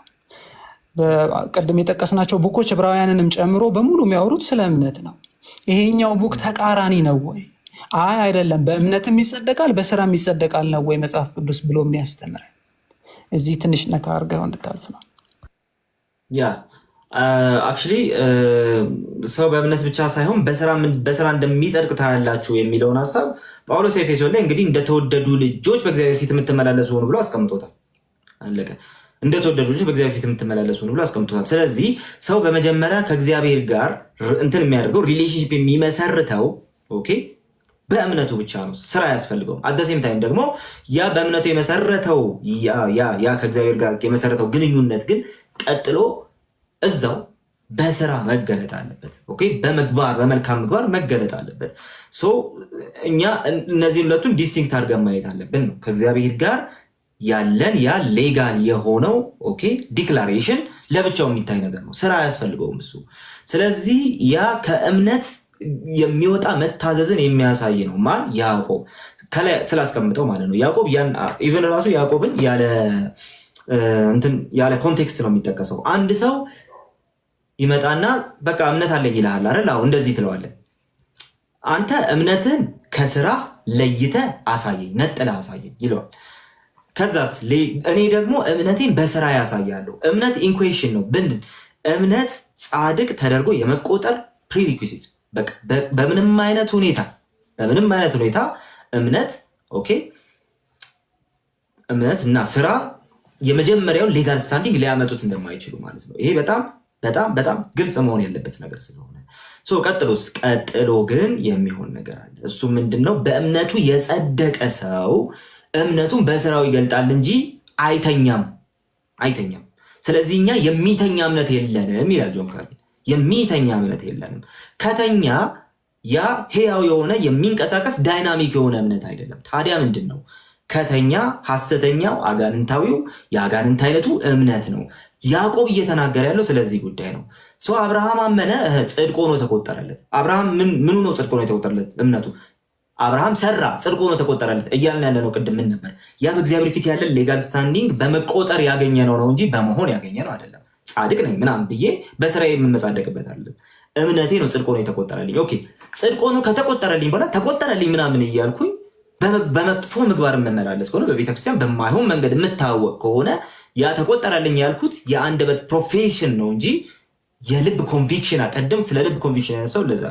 ቅድም የጠቀስናቸው ቡኮች ዕብራውያንንም ጨምሮ በሙሉ የሚያወሩት ስለ እምነት ነው። ይሄኛው ቡክ ተቃራኒ ነው ወይ? አይደለም፣ በእምነትም ይጸደቃል በስራም ይጸደቃል ነው ወይ መጽሐፍ ቅዱስ ብሎ የሚያስተምረን? እዚህ ትንሽ ነካ አድርገው እንድታልፍ ነው። አክቹዋሊ ሰው በእምነት ብቻ ሳይሆን በስራ እንደሚጸድቅ ታያላችሁ የሚለውን ሀሳብ ጳውሎስ ኤፌሶን ላይ እንግዲህ እንደተወደዱ ልጆች በእግዚአብሔር ፊት የምትመላለሱ ሆኑ ብሎ አስቀምጦታል። አለቀ። እንደተወደዱ ልጆች በእግዚአብሔር ፊት የምትመላለሱ ሆኑ ብሎ አስቀምጦታል። ስለዚህ ሰው በመጀመሪያ ከእግዚአብሔር ጋር እንትን የሚያደርገው ሪሌሽንሽፕ የሚመሰርተው ኦኬ በእምነቱ ብቻ ነው። ስራ አያስፈልገውም። አደሴም ታይም ደግሞ ያ በእምነቱ የመሰረተው ያ ከእግዚአብሔር ጋር የመሰረተው ግንኙነት ግን ቀጥሎ እዛው በስራ መገለጥ አለበት። ኦኬ በመግባር በመልካም ምግባር መገለጥ አለበት። እኛ እነዚህ ሁለቱን ዲስቲንክት አድርገን ማየት አለብን ነው። ከእግዚአብሔር ጋር ያለን ያ ሌጋል የሆነው ኦኬ ዲክላሬሽን ለብቻው የሚታይ ነገር ነው። ስራ አያስፈልገውም እሱ። ስለዚህ ያ ከእምነት የሚወጣ መታዘዝን የሚያሳይ ነው። ማን? ያዕቆብ ከላይ ስላስቀምጠው ማለት ነው። ያዕቆብ ኢቨን ራሱ ያዕቆብን ያለ ኮንቴክስት ነው የሚጠቀሰው። አንድ ሰው ይመጣና በቃ እምነት አለኝ ይልሃል አይደል? አዎ እንደዚህ ትለዋለህ። አንተ እምነትን ከስራ ለይተ አሳየኝ፣ ነጥለ አሳየኝ ይለዋል። ከዛስ እኔ ደግሞ እምነቴን በስራ ያሳያለሁ። እምነት ኢንኩዌሽን ነው። እምነት ጻድቅ ተደርጎ የመቆጠር ፕሪሪኩዊሲት በምንም አይነት ሁኔታ እምነት ኦኬ እምነት እና ስራ የመጀመሪያውን ሌጋል ስታንዲንግ ሊያመጡት እንደማይችሉ ማለት ነው። ይሄ በጣም በጣም በጣም ግልጽ መሆን ያለበት ነገር ስለሆነ ቀጥሎ ግን የሚሆን ነገር አለ። እሱ ምንድነው? በእምነቱ የጸደቀ ሰው እምነቱን በስራው ይገልጣል እንጂ አይተኛም። ስለዚህ እኛ የሚተኛ እምነት የለንም ይላል ጆን ካልቪን። የሚተኛ እምነት የለንም። ከተኛ ያ ሕያው የሆነ የሚንቀሳቀስ ዳይናሚክ የሆነ እምነት አይደለም። ታዲያ ምንድን ነው? ከተኛ ሐሰተኛው አጋንንታዊው የአጋንንት አይነቱ እምነት ነው። ያዕቆብ እየተናገረ ያለው ስለዚህ ጉዳይ ነው። ሰው አብርሃም አመነ፣ ጽድቅ ሆኖ ተቆጠረለት። አብርሃም ምኑ ነው ጽድቅ ሆኖ የተቆጠረለት? እምነቱ። አብርሃም ሰራ፣ ጽድቅ ሆኖ ተቆጠረለት እያልን ያለ ነው። ቅድም ምን ነበር? ያ በእግዚአብሔር ፊት ያለ ሌጋል ስታንዲንግ በመቆጠር ያገኘ ነው እንጂ በመሆን ያገኘ ነው አይደለም። ጻድቅ ነኝ ምናምን ብዬ በስራዬ የምመጻደቅበት አይደለም። እምነቴ ነው ጽድቅ ሆኖ የተቆጠረልኝ። ኦኬ፣ ጽድቅ ሆኖ ከተቆጠረልኝ በኋላ ተቆጠረልኝ ምናምን እያልኩኝ በመጥፎ ምግባር የምመላለስ ከሆነ በቤተክርስቲያን በማይሆን መንገድ የምታወቅ ከሆነ ያ ተቆጠረልኝ ያልኩት የአንደበት ፕሮፌሽን ነው እንጂ የልብ ኮንቪክሽን። አቀደም ስለ ልብ ኮንቪክሽን ያነሳው ለዛ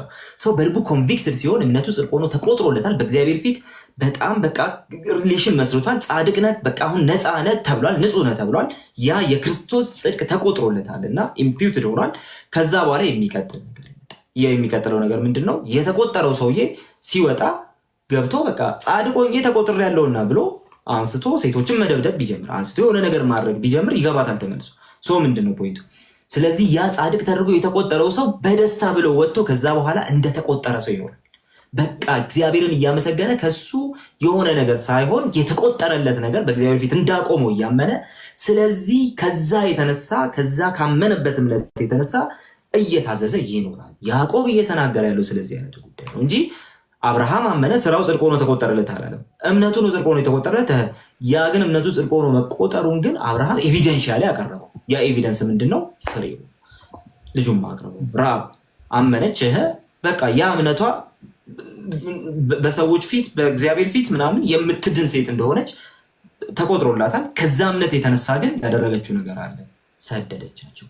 ሰው በልቡ ኮንቪክትድ ሲሆን እምነቱ ጽድቅ ሆኖ ተቆጥሮለታል። በእግዚአብሔር ፊት በጣም በቃ ሪሌሽን መስርቷል። ጻድቅ ነህ፣ በቃ አሁን ነፃ ነህ ተብሏል፣ ንጹህ ነህ ተብሏል። ያ የክርስቶስ ጽድቅ ተቆጥሮለታል እና ኢምፒውትድ ሆኗል። ከዛ በኋላ የሚቀጥለው ነገር ምንድን ነው? የተቆጠረው ሰውዬ ሲወጣ ገብቶ በቃ ጻድቅ ሆኜ ተቆጥሬያለሁና ብሎ አንስቶ ሴቶችን መደብደብ ቢጀምር፣ አንስቶ የሆነ ነገር ማድረግ ቢጀምር ይገባታል ተመልሶ። ሰው ምንድን ነው ፖይንቱ? ስለዚህ ያ ጻድቅ ተደርጎ የተቆጠረው ሰው በደስታ ብሎ ወጥቶ ከዛ በኋላ እንደተቆጠረ ሰው ይኖራል። በቃ እግዚአብሔርን እያመሰገነ ከሱ የሆነ ነገር ሳይሆን የተቆጠረለት ነገር በእግዚአብሔር ፊት እንዳቆመው እያመነ፣ ስለዚህ ከዛ የተነሳ ከዛ ካመነበት እምነት የተነሳ እየታዘዘ ይኖራል። ያዕቆብ እየተናገረ ያለው ስለዚህ አይነቱ ጉዳይ ነው እንጂ አብርሃም አመነ፣ ስራው ጽድቅ ሆኖ ተቆጠረለት አላለም። እምነቱ ነው ጽድቅ ሆኖ የተቆጠረለት። ያ ግን እምነቱ ጽድቅ ሆኖ መቆጠሩን ግን አብርሃም ኤቪደንሻሊ ያቀረበው። ያ ኤቪደንስ ምንድነው? ፍሬው፣ ልጁን ማቅረቡ። ራብ አመነች፣ በቃ ያ እምነቷ በሰዎች ፊት በእግዚአብሔር ፊት ምናምን የምትድን ሴት እንደሆነች ተቆጥሮላታል። ከዛ እምነት የተነሳ ግን ያደረገችው ነገር አለ፣ ሰደደቻቸው።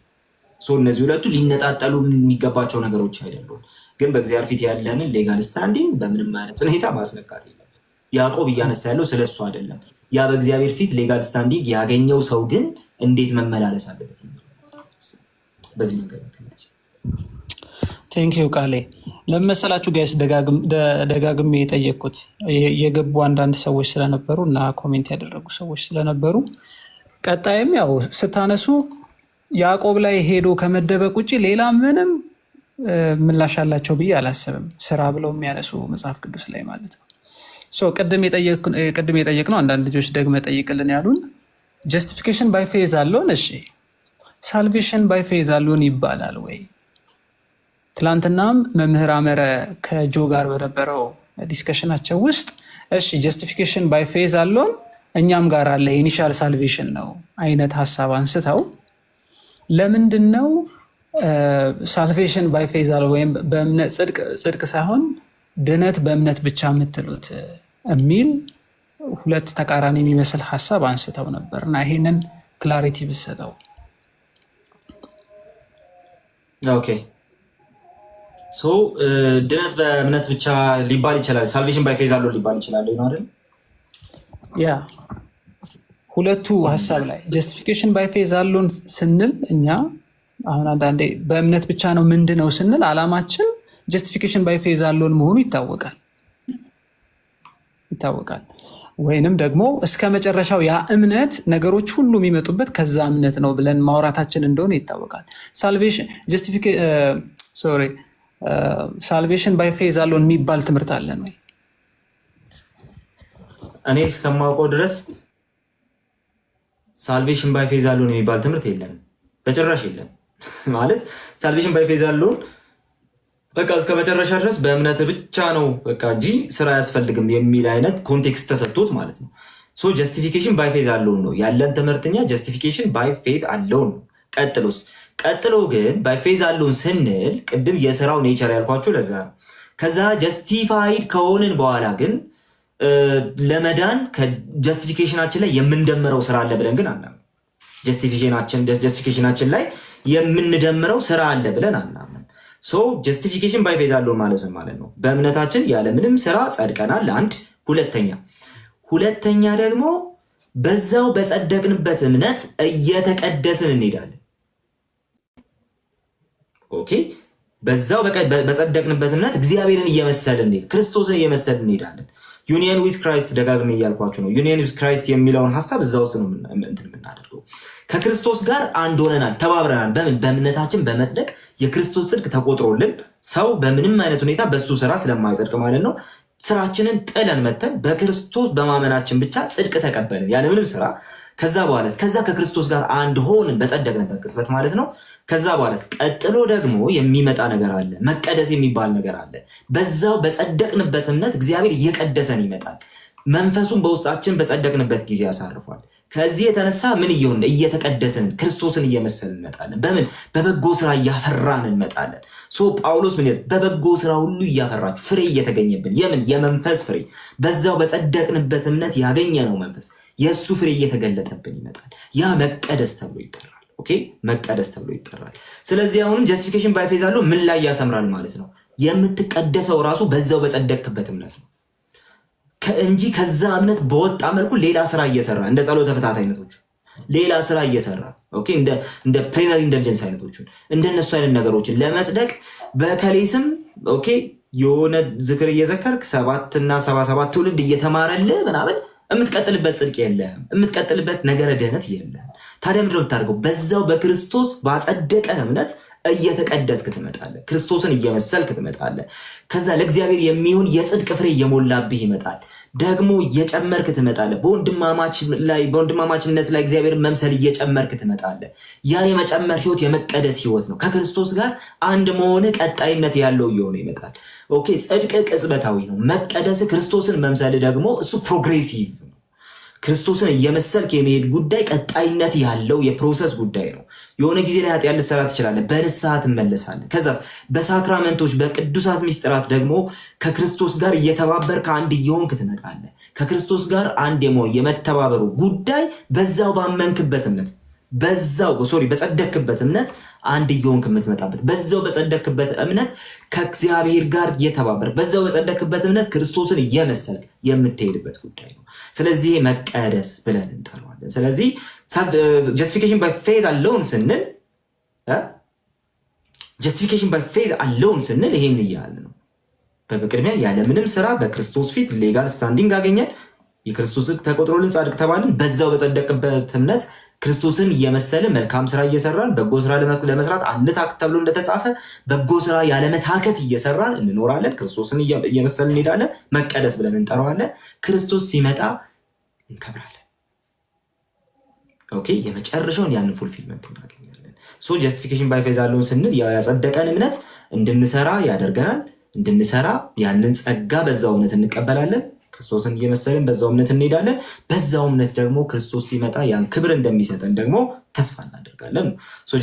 እነዚህ ሁለቱ ሊነጣጠሉ የሚገባቸው ነገሮች አይደሉም። ግን በእግዚአብሔር ፊት ያለንን ሌጋል ስታንዲንግ በምንም አይነት ሁኔታ ማስነካት የለብን። ያዕቆብ እያነሳ ያለው ስለሱ አይደለም። ያ በእግዚአብሔር ፊት ሌጋል ስታንዲንግ ያገኘው ሰው ግን እንዴት መመላለስ አለበት? በዚህ መንገድ ቴንክ ዩ ቃሌ። ለመሰላችሁ ጋይስ ደጋግሜ የጠየቅኩት የገቡ አንዳንድ ሰዎች ስለነበሩ እና ኮሜንት ያደረጉ ሰዎች ስለነበሩ፣ ቀጣይም ያው ስታነሱ ያዕቆብ ላይ ሄዶ ከመደበቅ ውጭ ሌላ ምንም ምላሽ አላቸው ብዬ አላስብም። ስራ ብለው የሚያነሱ መጽሐፍ ቅዱስ ላይ ማለት ነው። ቅድም የጠየቅነው አንዳንድ ልጆች ደግመ ጠይቅልን ያሉን ጀስቲፊኬሽን ባይ ፌዝ አለውን? እሺ ሳልቬሽን ባይ ፌዝ አለውን ይባላል ወይ? ትላንትናም መምህር አመረ ከጆ ጋር በነበረው ዲስከሽናቸው ውስጥ እሺ ጀስቲፊኬሽን ባይ ፌዝ አለውን እኛም ጋር አለ ኢኒሻል ሳልቬሽን ነው አይነት ሀሳብ አንስተው ለምንድን ነው ሳልቬሽን ባይ ፌዝ አለ ወይም በእምነት ጽድቅ ሳይሆን ድነት በእምነት ብቻ የምትሉት የሚል ሁለት ተቃራኒ የሚመስል ሀሳብ አንስተው ነበር እና ይሄንን ክላሪቲ ብሰጠው። ኦኬ ሶ ድነት በእምነት ብቻ ሊባል ይችላል፣ ሳልቬሽን ባይ ፌዝ አለው ሊባል ይችላል ነው አይደል? ያ ሁለቱ ሀሳብ ላይ ጀስቲፊኬሽን ባይ ፌዝ አለውን ስንል እኛ አሁን አንዳንዴ በእምነት ብቻ ነው ምንድነው ስንል አላማችን ጀስቲፊኬሽን ባይ ፌዝ አለውን መሆኑ ይታወቃል። ወይንም ደግሞ እስከ መጨረሻው ያ እምነት ነገሮች ሁሉ የሚመጡበት ከዛ እምነት ነው ብለን ማውራታችን እንደሆነ ይታወቃል። ሳልቬሽን ባይ ፌዝ አለውን የሚባል ትምህርት አለን ወይ? እኔ እስከማውቀው ድረስ ሳልቬሽን ባይ ፌዝ አለውን የሚባል ትምህርት የለም፣ በጭራሽ የለም። ማለት ሳልቬሽን ባይ ፌዝ አለውን በቃ እስከ መጨረሻ ድረስ በእምነት ብቻ ነው በቃ እንጂ ስራ አያስፈልግም የሚል አይነት ኮንቴክስት ተሰጥቶት ማለት ነው። ሶ ጀስቲፊኬሽን ባይ ፌዝ አለውን ነው ያለን ትምህርትኛ። ጀስቲፊኬሽን ባይ ፌዝ አለውን ነው። ቀጥሎ ግን ባይ ፌዝ አለውን ስንል ቅድም የስራው ኔቸር ያልኳችሁ ለዛ ነው። ከዛ ጀስቲፋይድ ከሆንን በኋላ ግን ለመዳን ከጀስቲፊኬሽናችን ላይ የምንደምረው ስራ አለ ብለን ግን አናምን። ጀስቲፊኬሽናችን ላይ የምንደምረው ስራ አለ ብለን አናምን። ሶ ጀስቲፊኬሽን ባይ ፌዝ አለውን ማለት ነው ማለት ነው በእምነታችን ያለምንም ስራ ጸድቀናል። አንድ ሁለተኛ ደግሞ በዛው በጸደቅንበት እምነት እየተቀደስን እንሄዳለን። ኦኬ በዛው በጸደቅንበት እምነት እግዚአብሔርን እየመሰልን ክርስቶስን እየመሰልን እንሄዳለን። ዩኒየን ዊዝ ክራይስት ደጋግሜ እያልኳችሁ ነው። ዩኒየን ዊዝ ክራይስት የሚለውን ሀሳብ እዛ ውስጥ ነው የምናደርገው። ከክርስቶስ ጋር አንድ ሆነናል፣ ተባብረናል። በእምነታችን በመጽደቅ የክርስቶስ ጽድቅ ተቆጥሮልን ሰው በምንም አይነት ሁኔታ በሱ ስራ ስለማይጸድቅ ማለት ነው ስራችንን ጥለን መተን በክርስቶስ በማመናችን ብቻ ጽድቅ ተቀበልን ያለምንም ስራ። ከዛ በኋላ ከክርስቶስ ጋር አንድ ሆንን በጸደቅንበት ቅጽበት ማለት ነው። ከዛ በኋላ ቀጥሎ ደግሞ የሚመጣ ነገር አለ፣ መቀደስ የሚባል ነገር አለ። በዛው በጸደቅንበት እምነት እግዚአብሔር እየቀደሰን ይመጣል። መንፈሱን በውስጣችን በጸደቅንበት ጊዜ ያሳርፏል። ከዚህ የተነሳ ምን እየሆን እየተቀደስን ክርስቶስን እየመሰልን እንመጣለን። በምን በበጎ ስራ እያፈራን እንመጣለን። ጳውሎስ ምን ይላል? በበጎ ስራ ሁሉ እያፈራችሁ ፍሬ እየተገኘብን፣ የምን የመንፈስ ፍሬ፣ በዛው በጸደቅንበት እምነት ያገኘነው መንፈስ የእሱ ፍሬ እየተገለጠብን ይመጣል። ያ መቀደስ ተብሎ ይጠራል። ኦኬ፣ መቀደስ ተብሎ ይጠራል። ስለዚህ አሁንም ጀስቲፊኬሽን ባይ ፌዝ አለው ምን ላይ ያሰምራል ማለት ነው? የምትቀደሰው ራሱ በዛው በጸደቅክበት እምነት ነው እንጂ ከዛ እምነት በወጣ መልኩ ሌላ ስራ እየሰራ እንደ ጸሎተ ፍትሐት አይነቶቹ ሌላ ስራ እየሰራ ኦኬ፣ እንደ ፕሌነሪ ኢንደልጀንስ አይነቶቹ እንደነሱ አይነት ነገሮችን ለመጽደቅ በከሌስም ኦኬ የሆነ ዝክር እየዘከርክ 7 እና 77 ትውልድ እየተማረልህ ምናምን የምትቀጥልበት ጽድቅ የለህም፣ የምትቀጥልበት ነገረ ድህነት የለህም። ታዲያ ምንድን ነው የምታደርገው? በዛው በክርስቶስ ባጸደቀ እምነት እየተቀደስክ ትመጣለህ። ክርስቶስን እየመሰልክ ትመጣለህ። ከዛ ለእግዚአብሔር የሚሆን የጽድቅ ፍሬ እየሞላብህ ይመጣል። ደግሞ እየጨመርክ ትመጣለህ። በወንድማማችነት ላይ እግዚአብሔርን መምሰል እየጨመርክ ትመጣለህ። ያ የመጨመር ህይወት የመቀደስ ህይወት ነው። ከክርስቶስ ጋር አንድ መሆን ቀጣይነት ያለው እየሆነ ይመጣል። ኦኬ፣ ጽድቅ ቅጽበታዊ ነው። መቀደስ ክርስቶስን መምሰል ደግሞ እሱ ፕሮግሬሲቭ ነው። ክርስቶስን እየመሰልክ የሚሄድ ጉዳይ ቀጣይነት ያለው የፕሮሰስ ጉዳይ ነው። የሆነ ጊዜ ላይ ኃጢአት ልትሰራ ትችላለህ፣ በንስሐ ትመለሳለህ። ከዛስ በሳክራመንቶች በቅዱሳት ሚስጥራት ደግሞ ከክርስቶስ ጋር እየተባበርክ አንድ እየሆንክ ትመጣለህ። ከክርስቶስ ጋር አንድ የመተባበሩ ጉዳይ በዛው ባመንክበት እምነት በጸደክበት እምነት አንድ እየሆንክ የምትመጣበት፣ በዛው በጸደክበት እምነት ከእግዚአብሔር ጋር እየተባበርክ፣ በዛው በጸደክበት እምነት ክርስቶስን እየመሰልክ የምትሄድበት ጉዳይ ነው። ስለዚህ መቀደስ ብለን እንጠራዋለን። ስለዚህ ጀስቲፊኬሽን ባይ ፌዝ አለውን ስንል ይሄን እያልን ነው። በቅድሚያ ያለምንም ስራ በክርስቶስ ፊት ሌጋል ስታንዲንግ አገኘን፣ የክርስቶስ ተቆጥሮልን ጻድቅ ተባልን። በዛው በጸደቅበት እምነት ክርስቶስን እየመሰልን መልካም ስራ እየሰራን በጎ ስራ ለመስራት አንታክት ተብሎ እንደተጻፈ በጎ ስራ ያለመታከት እየሰራን እንኖራለን። ክርስቶስን እየመሰልን እንሄዳለን። መቀደስ ብለን እንጠራዋለን። ክርስቶስ ሲመጣ እንከብራለን። ኦኬ፣ የመጨረሻውን ያንን ፉልፊልመንት እናገኛለን። ጀስቲፊኬሽን ባይ ፌዝ አለውን ስንል ያጸደቀን እምነት እንድንሰራ ያደርገናል። እንድንሰራ ያንን ጸጋ በዛው እምነት እንቀበላለን። ክርስቶስን እየመሰልን በዛው እምነት እንሄዳለን። በዛው እምነት ደግሞ ክርስቶስ ሲመጣ ያን ክብር እንደሚሰጠን ደግሞ ተስፋ እናደርጋለን።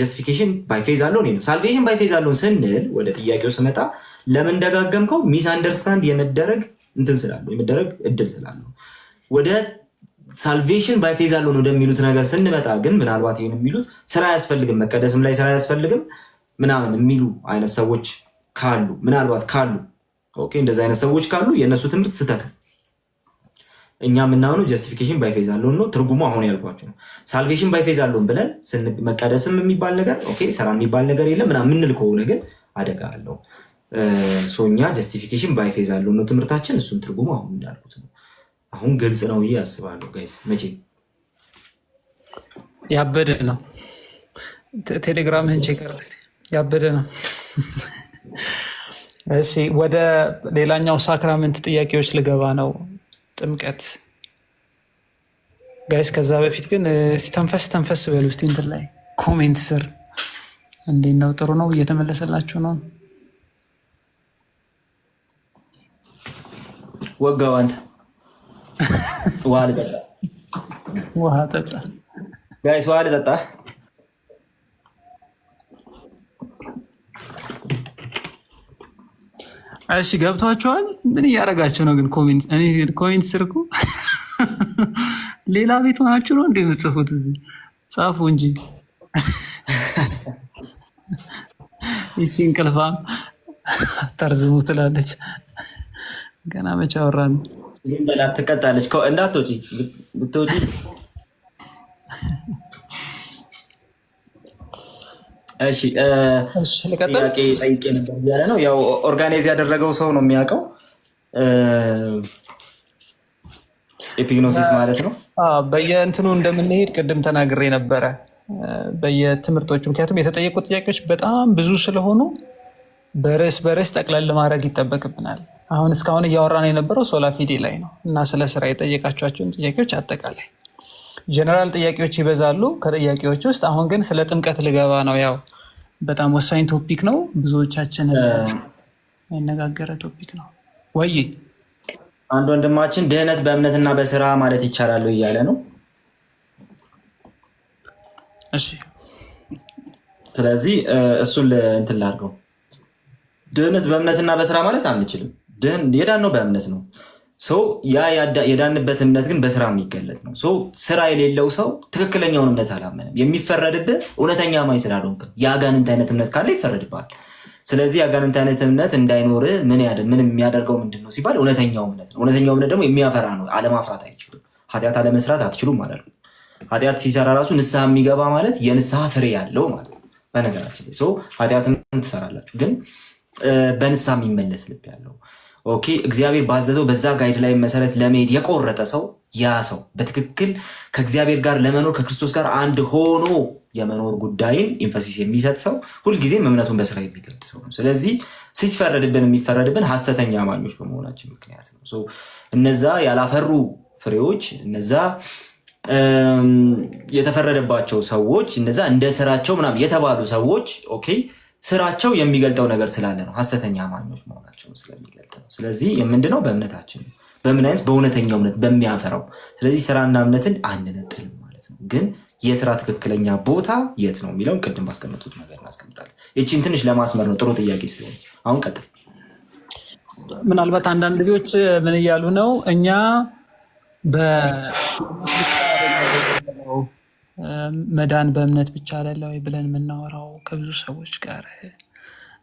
ጀስቲፊኬሽን ባይ ፌዝ አለውን ነው። ሳልቬሽን ባይ ፌዝ አለውን ስንል ወደ ጥያቄው ስመጣ ለምን ደጋገምከው? ሚስ አንደርስታንድ የመደረግ የመደረግ እድል ስላለው ወደ ሳልቬሽን ባይ ፌዝ አለውን ወደሚሉት ነገር ስንመጣ ግን ምናልባት ይሄን የሚሉት ስራ አያስፈልግም፣ መቀደስም ላይ ስራ አያስፈልግም ምናምን የሚሉ አይነት ሰዎች ካሉ ኦኬ፣ እንደዚህ አይነት ሰዎች ካሉ የእነሱ ትምህርት ስህተት ነው። እኛ የምናምነው ጀስቲፊኬሽን ባይ ፌዝ አለውን ነው። ትርጉሙ አሁን ያልኳቸው ነው። ሳልቬሽን ባይ ፌዝ አለውን ብለን መቀደስም የሚባል ነገር ኦኬ፣ ስራ የሚባል ነገር የለም ምናምን የምንል ከሆነ ግን አደጋ አለው። እኛ ጀስቲፊኬሽን ባይ ፌዝ አለውን ነው ትምህርታችን። እሱም ትርጉሙ አሁን እንዳልኩት ነው። አሁን ግልጽ ነው ብዬ አስባለሁ። ጋይስ መቼ ያበደ ነው። ቴሌግራምህን ቼክ አድርግ። ያበደ ነው። እሺ፣ ወደ ሌላኛው ሳክራመንት ጥያቄዎች ልገባ ነው። ጥምቀት ጋይስ። ከዛ በፊት ግን ተንፈስ በሉ እስቲ እንትን ላይ ኮሜንት ስር እንዴት ነው? ጥሩ ነው? እየተመለሰላችሁ ነው? ወጋው አንተ ውሃ ጠጣ ጋይስ፣ ውሃ ልጠጣ። እሺ፣ ገብቷችኋል? ምን እያደረጋችሁ ነው ግን? ኮሜንት ስር እኮ ሌላ ቤት ሆናችሁ ነው እንደ የምትጽፉት? እዚህ ጻፉ እንጂ ይቺ እንቅልፋም ተርዝሙ ትላለች። ገና መቼ አወራን? ዝም በላት ትቀጣለች። እንዳትወጪ ብትወጪ እሺ። ጥያቄ ጠይቄ ነበር እያለ ነው። ያው ኦርጋናይዝ ያደረገው ሰው ነው የሚያውቀው። ኤፒግኖሲስ ማለት ነው። በየእንትኑ እንደምንሄድ ቅድም ተናግሬ ነበረ፣ በየትምህርቶቹ። ምክንያቱም የተጠየቁት ጥያቄዎች በጣም ብዙ ስለሆኑ በርዕስ ጠቅለል ማድረግ ይጠበቅብናል። አሁን እስካሁን እያወራን የነበረው ሶላ ፊዴ ላይ ነው እና ስለ ስራ የጠየቃቸኋቸውን ጥያቄዎች አጠቃላይ ጀነራል ጥያቄዎች ይበዛሉ ከጥያቄዎች ውስጥ። አሁን ግን ስለ ጥምቀት ልገባ ነው። ያው በጣም ወሳኝ ቶፒክ ነው፣ ብዙዎቻችን ያነጋገረ ቶፒክ ነው። ወይ አንድ ወንድማችን ድህነት በእምነትና በስራ ማለት ይቻላል እያለ ነው። እሺ ስለዚህ እሱን እንትን ላድርገው። ድህነት በእምነትና በስራ ማለት አንችልም። የዳነው በእምነት ነው። ያ የዳንበት እምነት ግን በስራ የሚገለጥ ነው። ስራ የሌለው ሰው ትክክለኛውን እምነት አላመንም። የሚፈረድብህ እውነተኛ ማኝ ስላልሆንክ። የአጋንንት አይነት እምነት ካለ ይፈረድብሃል። ስለዚህ የአጋንንት አይነት እምነት እንዳይኖር ምን የሚያደርገው ምንድን ነው ሲባል እውነተኛው እምነት ነው። እውነተኛው እምነት ደግሞ የሚያፈራ ነው። አለማፍራት አይችሉም። ኃጢአት አለመስራት አትችሉም ማለት ነው። ኃጢአት ሲሰራ ራሱ ንስሐ የሚገባ ማለት የንስሐ ፍሬ ያለው ማለት ነው። በነገራችን ላይ ኃጢአትን ትሰራላችሁ፣ ግን በንስሐ የሚመለስ ልብ ያለው ኦኬ፣ እግዚአብሔር ባዘዘው በዛ ጋይድ ላይ መሰረት ለመሄድ የቆረጠ ሰው፣ ያ ሰው በትክክል ከእግዚአብሔር ጋር ለመኖር ከክርስቶስ ጋር አንድ ሆኖ የመኖር ጉዳይን ኢንፈሲስ የሚሰጥ ሰው ሁልጊዜም እምነቱን በስራ የሚገልጥ ሰው ነው። ስለዚህ ሲፈረድብን የሚፈረድብን ሐሰተኛ አማኞች በመሆናችን ምክንያት ነው። እነዛ ያላፈሩ ፍሬዎች፣ እነዛ የተፈረደባቸው ሰዎች፣ እነዛ እንደ ስራቸው ምናምን የተባሉ ሰዎች ኦኬ ስራቸው የሚገልጠው ነገር ስላለ ነው። ሐሰተኛ አማኞች መሆናቸው ስለሚገልጥ ነው። ስለዚህ የምንድነው በእምነታችን ነው። በምን አይነት? በእውነተኛው እምነት በሚያፈራው። ስለዚህ ስራና እምነትን አንነጥልም ማለት ነው። ግን የስራ ትክክለኛ ቦታ የት ነው የሚለውን ቅድም ባስቀመጡት ነገር እናስቀምጣለን። ይቺን ትንሽ ለማስመር ነው። ጥሩ ጥያቄ ስለሆነ አሁን ቀጥል። ምናልባት አንዳንድ ልጆች ምን እያሉ ነው? እኛ መዳን በእምነት ብቻ አይደለ ወይ ብለን የምናወራው ከብዙ ሰዎች ጋር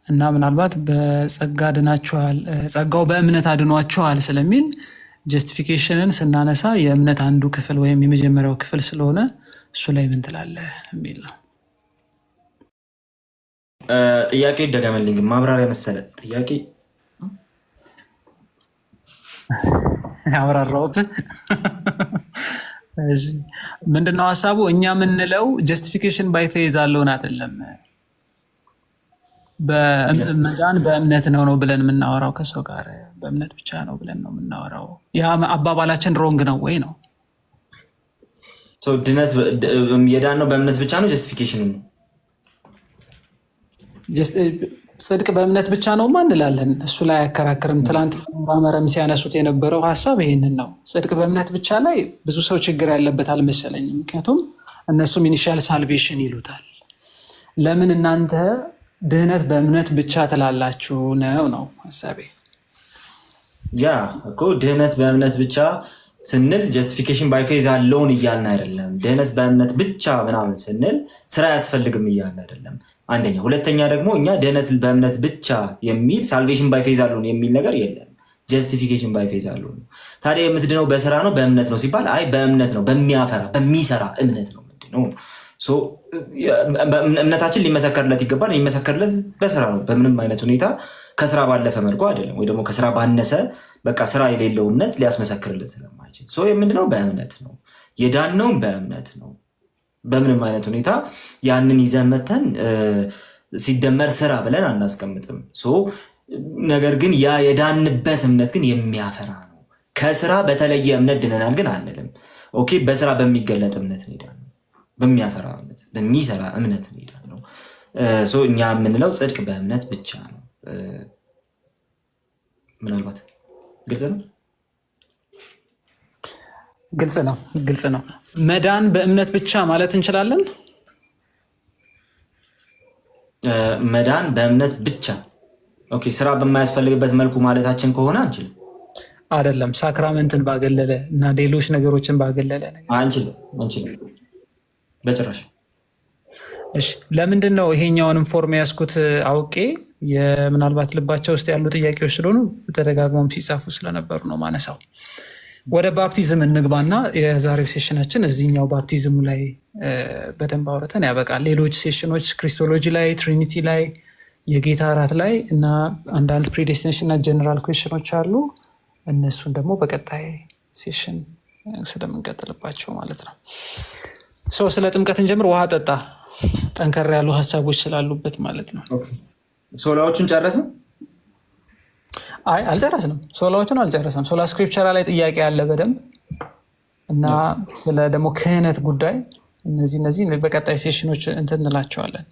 እና ምናልባት በጸጋ ድናችኋል፣ ጸጋው በእምነት አድኗችኋል ስለሚል ጀስቲፊኬሽንን ስናነሳ የእምነት አንዱ ክፍል ወይም የመጀመሪያው ክፍል ስለሆነ እሱ ላይ ምን ትላለህ የሚል ነው። ጥያቄ ይደገመልኝ፣ ማብራሪያ መሰለ ጥያቄ ያብራራሁት ምንድነው ሀሳቡ? እኛ የምንለው ጀስቲፊኬሽን ባይ ፌዝ አለውን አይደለም። መዳን በእምነት ነው ብለን የምናወራው ከሰው ጋር በእምነት ብቻ ነው ብለን ነው የምናወራው። ያ አባባላችን ሮንግ ነው ወይ ነው? ድነት የዳነው በእምነት ብቻ ነው ጀስቲፊኬሽን ነው? ጽድቅ በእምነት ብቻ ነው እንላለን። እሱ ላይ አያከራክርም። ትላንት በመረም ሲያነሱት የነበረው ሀሳብ ይህንን ነው። ጽድቅ በእምነት ብቻ ላይ ብዙ ሰው ችግር ያለበት አልመሰለኝም። ምክንያቱም እነሱም ኢኒሻል ሳልቬሽን ይሉታል። ለምን እናንተ ድህነት በእምነት ብቻ ትላላችሁ ነው ሀሳቤ። ያ እኮ ድህነት በእምነት ብቻ ስንል ጀስቲፊኬሽን ባይ ፌዝ አለውን እያልን አይደለም። ድህነት በእምነት ብቻ ምናምን ስንል ስራ አያስፈልግም እያልን አይደለም። አንደኛ። ሁለተኛ ደግሞ እኛ ድህነት በእምነት ብቻ የሚል ሳልቬሽን ባይ ፌዝ አለውን የሚል ነገር የለም። ጀስቲፊኬሽን ባይ ፌዝ አለውን። ታዲያ የምትድነው በስራ ነው በእምነት ነው ሲባል አይ በእምነት ነው፣ በሚያፈራ በሚሰራ እምነት ነው ምንድነው። እምነታችን ሊመሰከርለት ይገባል። የሚመሰከርለት በስራ ነው። በምንም አይነት ሁኔታ ከስራ ባለፈ መልኩ አይደለም፣ ወይ ደግሞ ከስራ ባነሰ በቃ ስራ የሌለው እምነት ሊያስመሰክርለት ስለማይችል የምንድነው በእምነት ነው። የዳነውም በእምነት ነው። በምንም አይነት ሁኔታ ያንን ይዘን መተን ሲደመር ስራ ብለን አናስቀምጥም። ነገር ግን ያ የዳንበት እምነት ግን የሚያፈራ ነው። ከስራ በተለየ እምነት ድነናል ግን አንልም። ኦኬ፣ በስራ በሚገለጥ እምነት እንሄዳለን፣ በሚያፈራ እምነት፣ በሚሰራ እምነት እንሄዳለን። እኛ የምንለው ጽድቅ በእምነት ብቻ ነው። ምናልባት ግልጽ ነው። ግልጽ ነው። መዳን በእምነት ብቻ ማለት እንችላለን። መዳን በእምነት ብቻ ኦኬ፣ ስራ በማያስፈልግበት መልኩ ማለታችን ከሆነ አንችልም። አይደለም ሳክራመንትን ባገለለ እና ሌሎች ነገሮችን ባገለለ አንችልም በጭራሽ። እሺ፣ ለምንድን ነው ይሄኛውንም ፎርም ያስኩት? አውቄ ምናልባት ልባቸው ውስጥ ያሉ ጥያቄዎች ስለሆኑ ተደጋግሞም ሲጻፉ ስለነበሩ ነው ማነሳው። ወደ ባፕቲዝም እንግባና የዛሬው ሴሽናችን እዚህኛው ባፕቲዝሙ ላይ በደንብ አውርተን ያበቃል። ሌሎች ሴሽኖች ክሪስቶሎጂ ላይ፣ ትሪኒቲ ላይ፣ የጌታ እራት ላይ እና አንዳንድ ፕሪዴስቲኔሽን እና ጀነራል ኩዌሽኖች አሉ። እነሱን ደግሞ በቀጣይ ሴሽን ስለምንቀጥልባቸው ማለት ነው። ስለ ጥምቀት እንጀምር። ውሃ ጠጣ፣ ጠንከር ያሉ ሀሳቦች ስላሉበት ማለት ነው። ሶላዎቹን ጨረስን። አይ አልጨረስንም፣ ሶላዎቹን አልጨረስንም። ሶላ ስክሪፕቸራ ላይ ጥያቄ አለ በደንብ እና ስለ ደግሞ ክህነት ጉዳይ እነዚህ በቀጣይ ሴሽኖች እንትን እንላቸዋለን።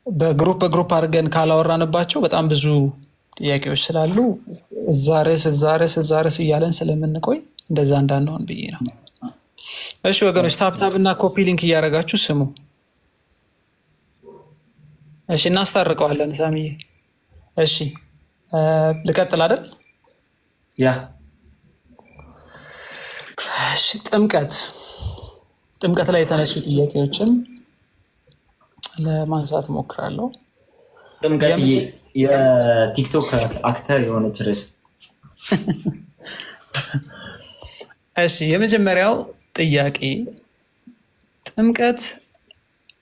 በግሩፕ አድርገን ካላወራንባቸው በጣም ብዙ ጥያቄዎች ስላሉ እዛ ርዕስ እያለን ስለምንቆይ እንደዛ እንዳንሆን ብዬ ነው። እሺ ወገኖች ታፕታፕ እና ኮፒ ሊንክ እያደረጋችሁ ስሙ። እሺ እናስታርቀዋለን ሳሚዬ። እሺ ልቀጥል አይደል? ያ እሺ ጥምቀት ላይ የተነሱ ጥያቄዎችን ለማንሳት ሞክራለሁ። ጥምቀት የቲክቶክ አክተር የሆነች ርዕስ። እሺ የመጀመሪያው ጥያቄ ጥምቀት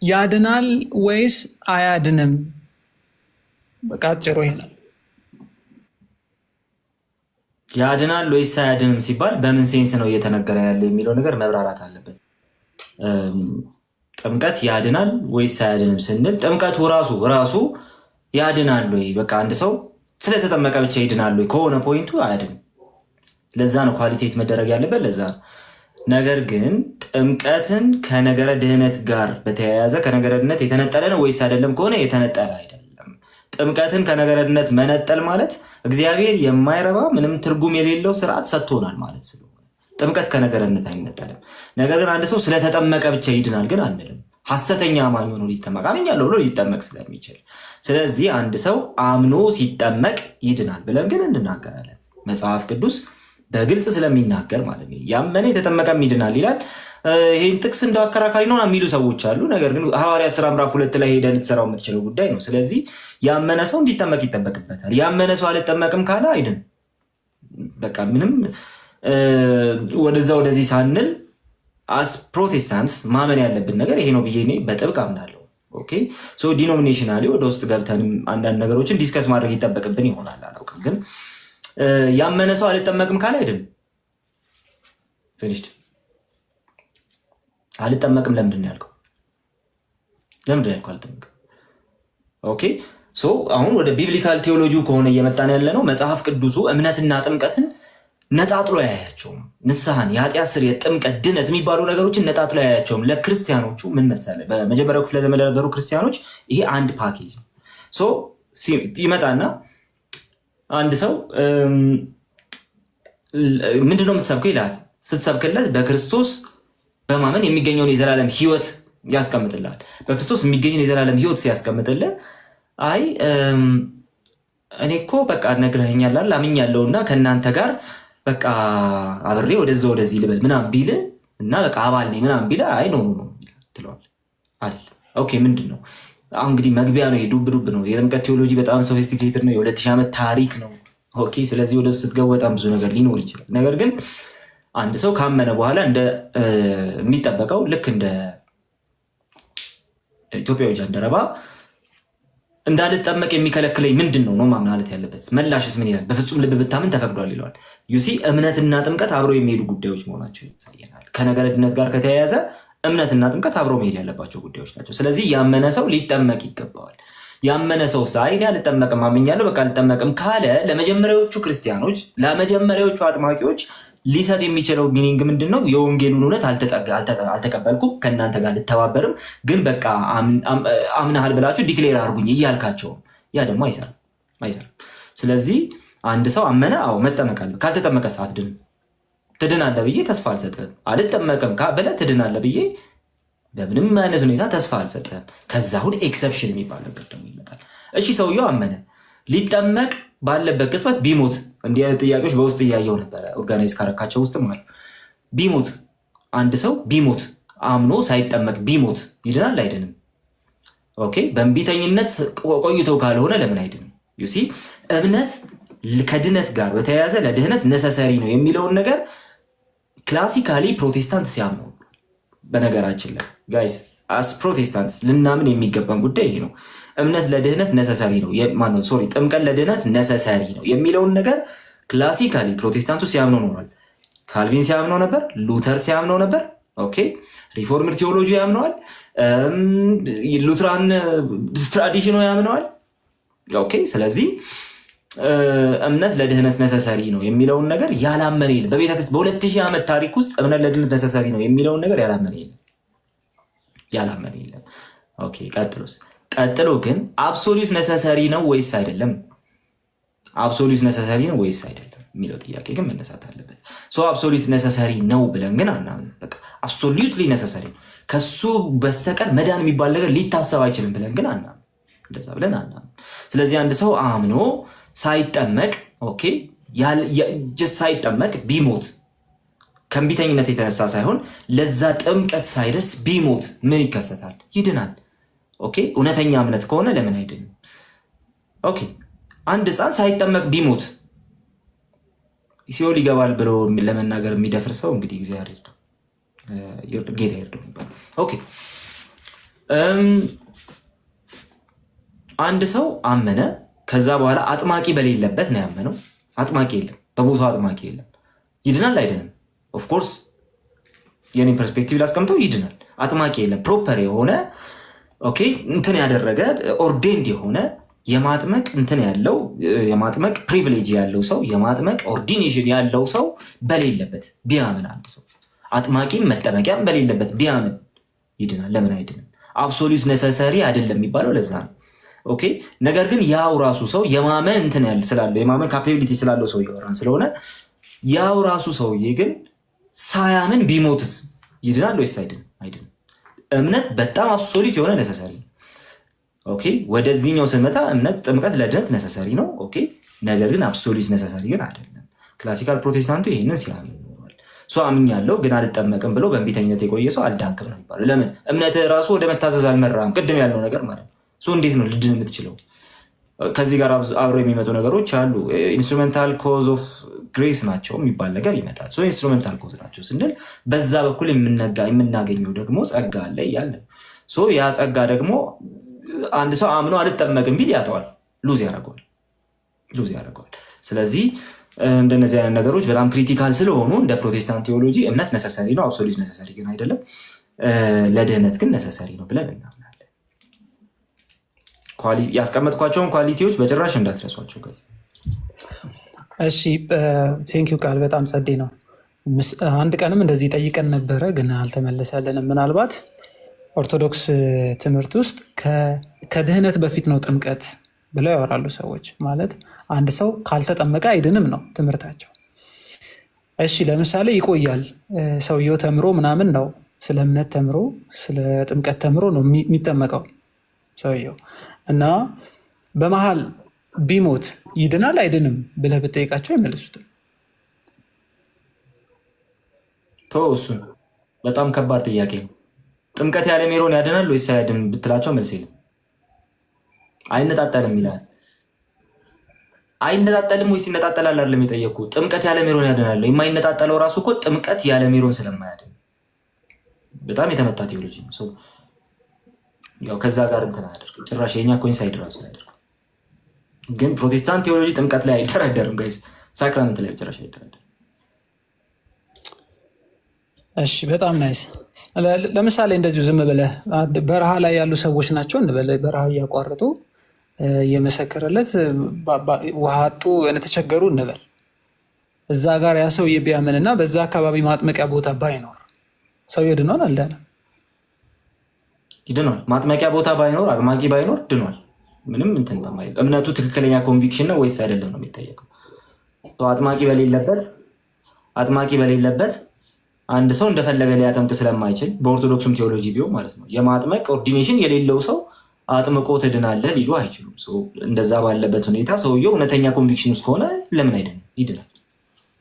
ያድናል ወይስ አያድንም? በቃ አጭሩ ይሄ ነው። ያድናል ወይስ አያድንም ሲባል በምን ሴንስ ነው እየተነገረ ያለ የሚለው ነገር መብራራት አለበት። ጥምቀት ያድናል ወይስ አያድንም ስንል ጥምቀቱ ራሱ ያድናል ወይ? በቃ አንድ ሰው ስለተጠመቀ ብቻ ይድናል ወይ ከሆነ ፖይንቱ አያድንም። ለዛ ነው ኳሊቴት መደረግ ያለበት፣ ለዛ ነው። ነገር ግን ጥምቀትን ከነገረ ድህነት ጋር በተያያዘ ከነገረ ድህነት የተነጠለ ነው ወይስ አይደለም ከሆነ የተነጠለ አይደለም። ጥምቀትን ከነገረ ድህነት መነጠል ማለት እግዚአብሔር የማይረባ ምንም ትርጉም የሌለው ስርዓት ሰጥቶናል ማለት ስለሆነ ጥምቀት ከነገረ ድህነት አይነጠልም። ነገር ግን አንድ ሰው ስለተጠመቀ ብቻ ይድናል ግን አንልም። ሐሰተኛ አማኝ ሆኖ ሊጠመቅ አምኛለሁ ብሎ ሊጠመቅ ስለሚችል፣ ስለዚህ አንድ ሰው አምኖ ሲጠመቅ ይድናል ብለን ግን እንናገራለን። መጽሐፍ ቅዱስ በግልጽ ስለሚናገር ማለት ነው። ያመነ የተጠመቀም ይድናል ይላል። ይህም ጥቅስ እንደው አከራካሪ ነው የሚሉ ሰዎች አሉ። ነገር ግን ሐዋርያት ሥራ ምዕራፍ 2 ላይ ሄደህ ልትሰራው የምትችለው ጉዳይ ነው። ስለዚህ ያመነ ሰው እንዲጠመቅ ይጠበቅበታል። ያመነ ሰው አልጠመቅም ካለ አይድን። በቃ ምንም ወደዛ ወደዚህ ሳንል አስ ፕሮቴስታንትስ ማመን ያለብን ነገር ይሄ ነው ብዬ እኔ በጥብቅ አምናለሁ። ኦኬ ሶ ዲኖሚኔሽናሊ ወደ ውስጥ ገብተንም አንዳንድ ነገሮችን ዲስከስ ማድረግ ይጠበቅብን ይሆናል፣ አላውቅም። ግን ያመነ ሰው አልጠመቅም ካለ አይድን። ፊኒሽድ። አልጠመቅም ለምንድን ነው ያልከው? ለምንድን ነው ያልከው አልጠመቅም? ኦኬ ሶ አሁን ወደ ቢብሊካል ቴዎሎጂ ከሆነ እየመጣን ያለ ነው። መጽሐፍ ቅዱሱ እምነትና ጥምቀትን ነጣጥሎ ያያቸውም። ንስሐን፣ የኃጢአት ስርየት፣ ጥምቀት፣ ድነት የሚባሉ ነገሮችን ነጣጥሎ ያያቸውም። ለክርስቲያኖቹ ምን መሰለህ፣ በመጀመሪያው ክፍለ ዘመን ለነበሩ ክርስቲያኖች ይሄ አንድ ፓኬጅ ነው። ሶ ይመጣና አንድ ሰው ምንድነው የምትሰብከው ይላል። ስትሰብክለት በክርስቶስ በማመን የሚገኘውን የዘላለም ሕይወት ያስቀምጥልሃል። በክርስቶስ የሚገኘውን የዘላለም ሕይወት ሲያስቀምጥልህ አይ እኔ እኮ በቃ ነግረኸኛል አምኛለሁና ከእናንተ ጋር በቃ አብሬ ወደዛ ወደዚህ ልበል ምናምን ቢልህ እና በቃ አባል ነኝ ምናምን ቢልህ አይ ኖ ትለዋለህ አይደል? ኦኬ ምንድን ነው አሁን እንግዲህ መግቢያ ነው፣ የዱብ ነው። የጥምቀት ቴዎሎጂ በጣም ሶፊስቲኬትድ ነው፣ የ2000 ዓመት ታሪክ ነው። ኦኬ ስለዚህ ወደ ውስጥ ስትገቡ በጣም ብዙ ነገር ሊኖር ይችላል። ነገር ግን አንድ ሰው ካመነ በኋላ የሚጠበቀው ልክ እንደ ኢትዮጵያዊ ጃንደረባ እንዳልጠመቅ የሚከለክለኝ ምንድን ነው ማለት ያለበት። መላሽስ ምን ይላል? በፍጹም ልብ ብታምን ተፈቅዷል ይለዋል። ዩሲ እምነትና ጥምቀት አብረው የሚሄዱ ጉዳዮች መሆናቸው ይታየናል። ከነገረ ድነት ጋር ከተያያዘ እምነትና ጥምቀት አብረው መሄድ ያለባቸው ጉዳዮች ናቸው። ስለዚህ ያመነ ሰው ሊጠመቅ ይገባዋል። ያመነ ሰው ሳይ እኔ አልጠመቅም አምኛለሁ በቃ አልጠመቅም ካለ ለመጀመሪያዎቹ ክርስቲያኖች፣ ለመጀመሪያዎቹ አጥማቂዎች ሊሰጥ የሚችለው ሚኒንግ ምንድን ነው? የወንጌሉን እውነት አልተቀበልኩም፣ ከእናንተ ጋር ልተባበርም፣ ግን በቃ አምናሃል ብላችሁ ዲክሌር አድርጉኝ እያልካቸው። ያ ደግሞ አይሰራም። ስለዚህ አንድ ሰው አመነ፣ አዎ መጠመቅ አለ። ካልተጠመቀ ሰዓት ትድናለህ ብዬ ተስፋ አልሰጥህም። አልጠመቅም ብለህ ትድናለህ ብዬ በምንም አይነት ሁኔታ ተስፋ አልሰጥህም። ከዛ አሁን ኤክሰፕሽን የሚባል ነገር ደግሞ ይመጣል። እሺ ሰውየው አመነ፣ ሊጠመቅ ባለበት ቅጽበት ቢሞት፣ እንዲህ አይነት ጥያቄዎች በውስጥ እያየው ነበረ፣ ኦርጋናይዝ ካረካቸው ውስጥም አሉ። ቢሞት፣ አንድ ሰው ቢሞት፣ አምኖ ሳይጠመቅ ቢሞት ይድናል አይድንም? ኦኬ በእንቢተኝነት ቆይቶ ካልሆነ ለምን አይድንም? ዩሲ እምነት ከድነት ጋር በተያያዘ ለድህነት ነሰሰሪ ነው የሚለውን ነገር ክላሲካሊ ፕሮቴስታንት ሲያምነው፣ በነገራችን ላይ ጋይስ አስ ፕሮቴስታንት ልናምን የሚገባን ጉዳይ ይሄ ነው። እምነት ለድህነት ነሰሰሪ ነው ጥምቀት ለድህነት ነሰሰሪ ነው የሚለውን ነገር ክላሲካሊ ፕሮቴስታንቱ ሲያምነው ኖሯል። ካልቪን ሲያምነው ነበር፣ ሉተር ሲያምነው ነበር። ኦኬ ሪፎርምድ ቴዎሎጂ ያምነዋል፣ ሉትራን ትራዲሽኑ ያምነዋል። ኦኬ ስለዚህ እምነት ለድህነት ነሰሰሪ ነው የሚለውን ነገር ያላመነ የለም። በቤተክርስቲያን በ2000 ዓመት ታሪክ ውስጥ እምነት ለድህነት ነሰሰሪ ነው የሚለውን ነገር ያላመነ የለም። ኦኬ ቀጥሎ ግን አብሶሉት ነሰሰሪ ነው ወይስ አይደለም? አብሶሉት ነሰሰሪ ነው ወይስ አይደለም የሚለው ጥያቄ ግን መነሳት አለበት። አብሶሉት ነሰሰሪ ነው ብለን ግን አናምንም። በቃ አብሶሉትሊ ነሰሰሪ ነው ከሱ በስተቀር መዳን የሚባል ነገር ሊታሰብ አይችልም ብለን ግን አናምንም። እንደዛ ብለን አናምንም። ስለዚህ አንድ ሰው አምኖ ሳይጠመቅ ሳይጠመቅ ቢሞት ከእንቢተኝነት የተነሳ ሳይሆን ለዛ ጥምቀት ሳይደርስ ቢሞት ምን ይከሰታል? ይድናል። እውነተኛ እምነት ከሆነ ለምን አይድንም? አንድ ሕፃን ሳይጠመቅ ቢሞት ሲኦል ይገባል ብሎ ለመናገር የሚደፍር ሰው እንግዲህ እግዚአብሔር ይርዳው፣ ጌታ ይርዳው ይባላል። አንድ ሰው አመነ፣ ከዛ በኋላ አጥማቂ በሌለበት ነው ያመነው። አጥማቂ የለም፣ በቦታው አጥማቂ የለም። ይድናል አይድንም? ኦፍኮርስ የኔን ፐርስፔክቲቭ ላስቀምጠው፣ ይድናል። አጥማቂ የለም። ፕሮፐር የሆነ እንትን ያደረገ ኦርዴንድ የሆነ የማጥመቅ እንትን ያለው የማጥመቅ ፕሪቪሌጅ ያለው ሰው የማጥመቅ ኦርዲኔሽን ያለው ሰው በሌለበት ቢያምን አንድ ሰው አጥማቂም መጠመቂያም በሌለበት ቢያምን ይድናል። ለምን አይድንም? አብሶሉት ነሰሰሪ አይደለም የሚባለው ለዛ ነው። ነገር ግን ያው ራሱ ሰው የማመን እንትን ያለ ስላለው የማመን ካፓቢሊቲ ስላለው ሰው እያወራን ስለሆነ ያው ራሱ ሰውዬ ግን ሳያምን ቢሞትስ ይድናል ወይስ አይድንም? አይድንም። እምነት በጣም አብሶሉት የሆነ ነሰሰሪ ነው። ወደዚህኛው ስንመጣ እምነት ጥምቀት ለድነት ነሰሰሪ ነው። ነገር ግን አብሶሉት ነሰሰሪ ግን አይደለም። ክላሲካል ፕሮቴስታንቱ ይህንን ሲያምን ኖሯል። አምኛለሁ ግን አልጠመቅም ብሎ በእንቢተኝነት የቆየ ሰው አልዳንክም ነው የሚባለው። ለምን? እምነት ራሱ ወደ መታዘዝ አልመራም። ቅድም ያልነው ነገር ማለት ነው። እንዴት ነው ልድን የምትችለው? ከዚህ ጋር አብረው የሚመጡ ነገሮች አሉ። ኢንስትሩሜንታል ኮዝ ኦፍ ግሬስ ናቸው የሚባል ነገር ይመጣል። ኢንስትሩሜንታል ኮዝ ናቸው ስንል በዛ በኩል የምናገኘው ደግሞ ጸጋ አለ እያለ ያ ጸጋ ደግሞ አንድ ሰው አምኖ አልጠመቅም ቢል ያጠዋል፣ ሉዝ ያደርገዋል። ስለዚህ እንደነዚህ አይነት ነገሮች በጣም ክሪቲካል ስለሆኑ እንደ ፕሮቴስታንት ቴዎሎጂ እምነት ነሰሰሪ ነው፣ አብሶሉት ነሰሰሪ ግን አይደለም። ለድህነት ግን ነሰሰሪ ነው ብለን እናምናለን። ያስቀመጥኳቸውን ኳሊቲዎች በጭራሽ እንዳትረሷቸው። እሺ ቴንኪው ቃል በጣም ጸዴ ነው። አንድ ቀንም እንደዚህ ጠይቀን ነበረ ግን አልተመለሰልንም። ምናልባት ኦርቶዶክስ ትምህርት ውስጥ ከድህነት በፊት ነው ጥምቀት ብለው ያወራሉ ሰዎች። ማለት አንድ ሰው ካልተጠመቀ አይድንም ነው ትምህርታቸው። እሺ ለምሳሌ ይቆያል ሰውየው ተምሮ ምናምን ነው ስለ እምነት ተምሮ ስለ ጥምቀት ተምሮ ነው የሚጠመቀው ሰውየው እና በመሃል ቢሞት ይድናል አይድንም ብለህ ብጠይቃቸው አይመልሱትም። እሱን በጣም ከባድ ጥያቄ ነው። ጥምቀት ያለ ሜሮን ያድናል ወይስ አያድንም ብትላቸው መልስ የለም። አይነጣጠልም ይላል። አይነጣጠልም ወይስ ይነጣጠላል አይደለም የጠየኩ። ጥምቀት ያለ ሜሮን ያድናል። የማይነጣጠለው ራሱ እኮ ጥምቀት ያለ ሜሮን ስለማያድን በጣም የተመታ ቴዎሎጂ ነው። ያው ከዛ ጋር እንትን አያደርግም ጭራሽ የኛ ኮኢንሳይድ ራሱ ያደርግ። ግን ፕሮቴስታንት ቴዎሎጂ ጥምቀት ላይ አይደራደርም ጋይስ፣ ሳክራመንት ላይ ጭራሽ አይደራደርም። እሺ በጣም ናይስ። ለምሳሌ እንደዚሁ ዝም ብለህ በረሃ ላይ ያሉ ሰዎች ናቸው እንበል፣ በረሃ እያቋረጡ የመሰከረለት ውሃ አጡ ተቸገሩ እንበል። እዛ ጋር ያ ሰው ቢያምንና በዛ አካባቢ ማጥመቂያ ቦታ ባይኖር ሰው ድኗል አልዳነም? ይድኗል። ማጥመቂያ ቦታ ባይኖር አጥማቂ ባይኖር ድኗል። ምንም እንትን በማይል እምነቱ ትክክለኛ ኮንቪክሽን ነው ወይስ አይደለም ነው የሚጠየቀው። አጥማቂ በሌለበት አንድ ሰው እንደፈለገ ሊያጠምቅ ስለማይችል በኦርቶዶክሱም ቴዎሎጂ ቢሆን ማለት ነው የማጥመቅ ኦርዲኔሽን የሌለው ሰው አጥምቆ ትድናለህ ሊሉ አይችሉም። እንደዛ ባለበት ሁኔታ ሰውየው እውነተኛ ኮንቪክሽን ውስጥ ከሆነ ለምን አይድንም? ይድናል።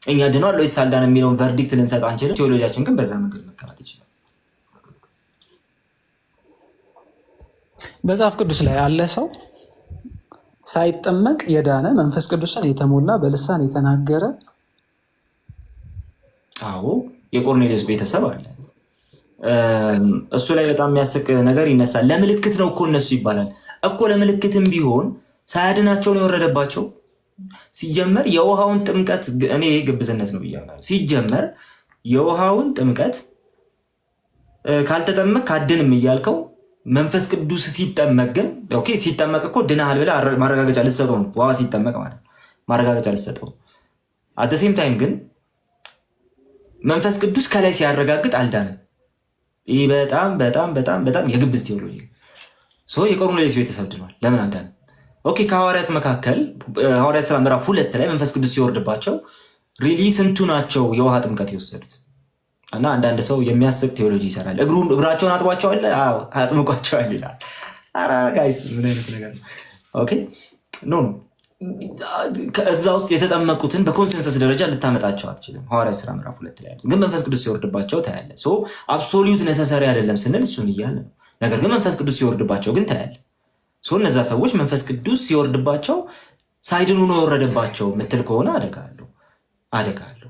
እኛ ድኗል ወይስ አልዳነም የሚለውን ቨርዲክት ልንሰጥ አንችልም። ቴዎሎጂያችን ግን በዛ መንገድ መቀመጥ ይችላል። መጽሐፍ ቅዱስ ላይ ያለ ሰው ሳይጠመቅ የዳነ መንፈስ ቅዱስን የተሞላ በልሳን የተናገረ? አዎ የቆርኔሌዎስ ቤተሰብ አለ። እሱ ላይ በጣም የሚያስቅ ነገር ይነሳል። ለምልክት ነው እኮ እነሱ ይባላል እኮ። ለምልክትም ቢሆን ሳያድናቸው ነው የወረደባቸው። ሲጀመር የውሃውን ጥምቀት እኔ ግብዝነት ነው ብያለሁ። ሲጀመር የውሃውን ጥምቀት ካልተጠመቅ ካድንም እያልከው መንፈስ ቅዱስ ሲጠመቅ ግን ሲጠመቅ እኮ ድናሃል ብለህ ማረጋገጫ ልትሰጠው ነው። ውሃ ሲጠመቅ ማለት ማረጋገጫ ልሰጠው። አደሴም ታይም ግን መንፈስ ቅዱስ ከላይ ሲያረጋግጥ አልዳንም። ይህ በጣም በጣም በጣም በጣም የግብዝ ቴዎሎጂ የቆርኔሌዎስ ቤተሰብ ድኗል። ለምን አልዳንም? ኦኬ ከሐዋርያት መካከል ሐዋርያት ሥራ ምዕራፍ 2 ላይ መንፈስ ቅዱስ ሲወርድባቸው ሪሊ ስንቱ ናቸው የውሃ ጥምቀት የወሰዱት? እና አንዳንድ ሰው የሚያስቅ ቴዎሎጂ ይሰራል። እግራቸውን አጥቧቸዋል፣ አጥምቋቸዋል ይላል። ኧረ ጋይስ ምን አይነት ነገር ነው? ኦኬ ኖ እዛ ውስጥ የተጠመቁትን በኮንሰንሰስ ደረጃ ልታመጣቸው አትችልም። ሐዋርያት ሥራ ምዕራፍ 2 ላይ ግን መንፈስ ቅዱስ ሲወርድባቸው ታያለ። አብሶሉት ነሰሰሪ አይደለም ስንል እሱን እያለ ነው። ነገር ግን መንፈስ ቅዱስ ሲወርድባቸው ግን ታያለ። እነዛ ሰዎች መንፈስ ቅዱስ ሲወርድባቸው ሳይድኑ ነው የወረደባቸው ምትል ከሆነ አደጋ አለው።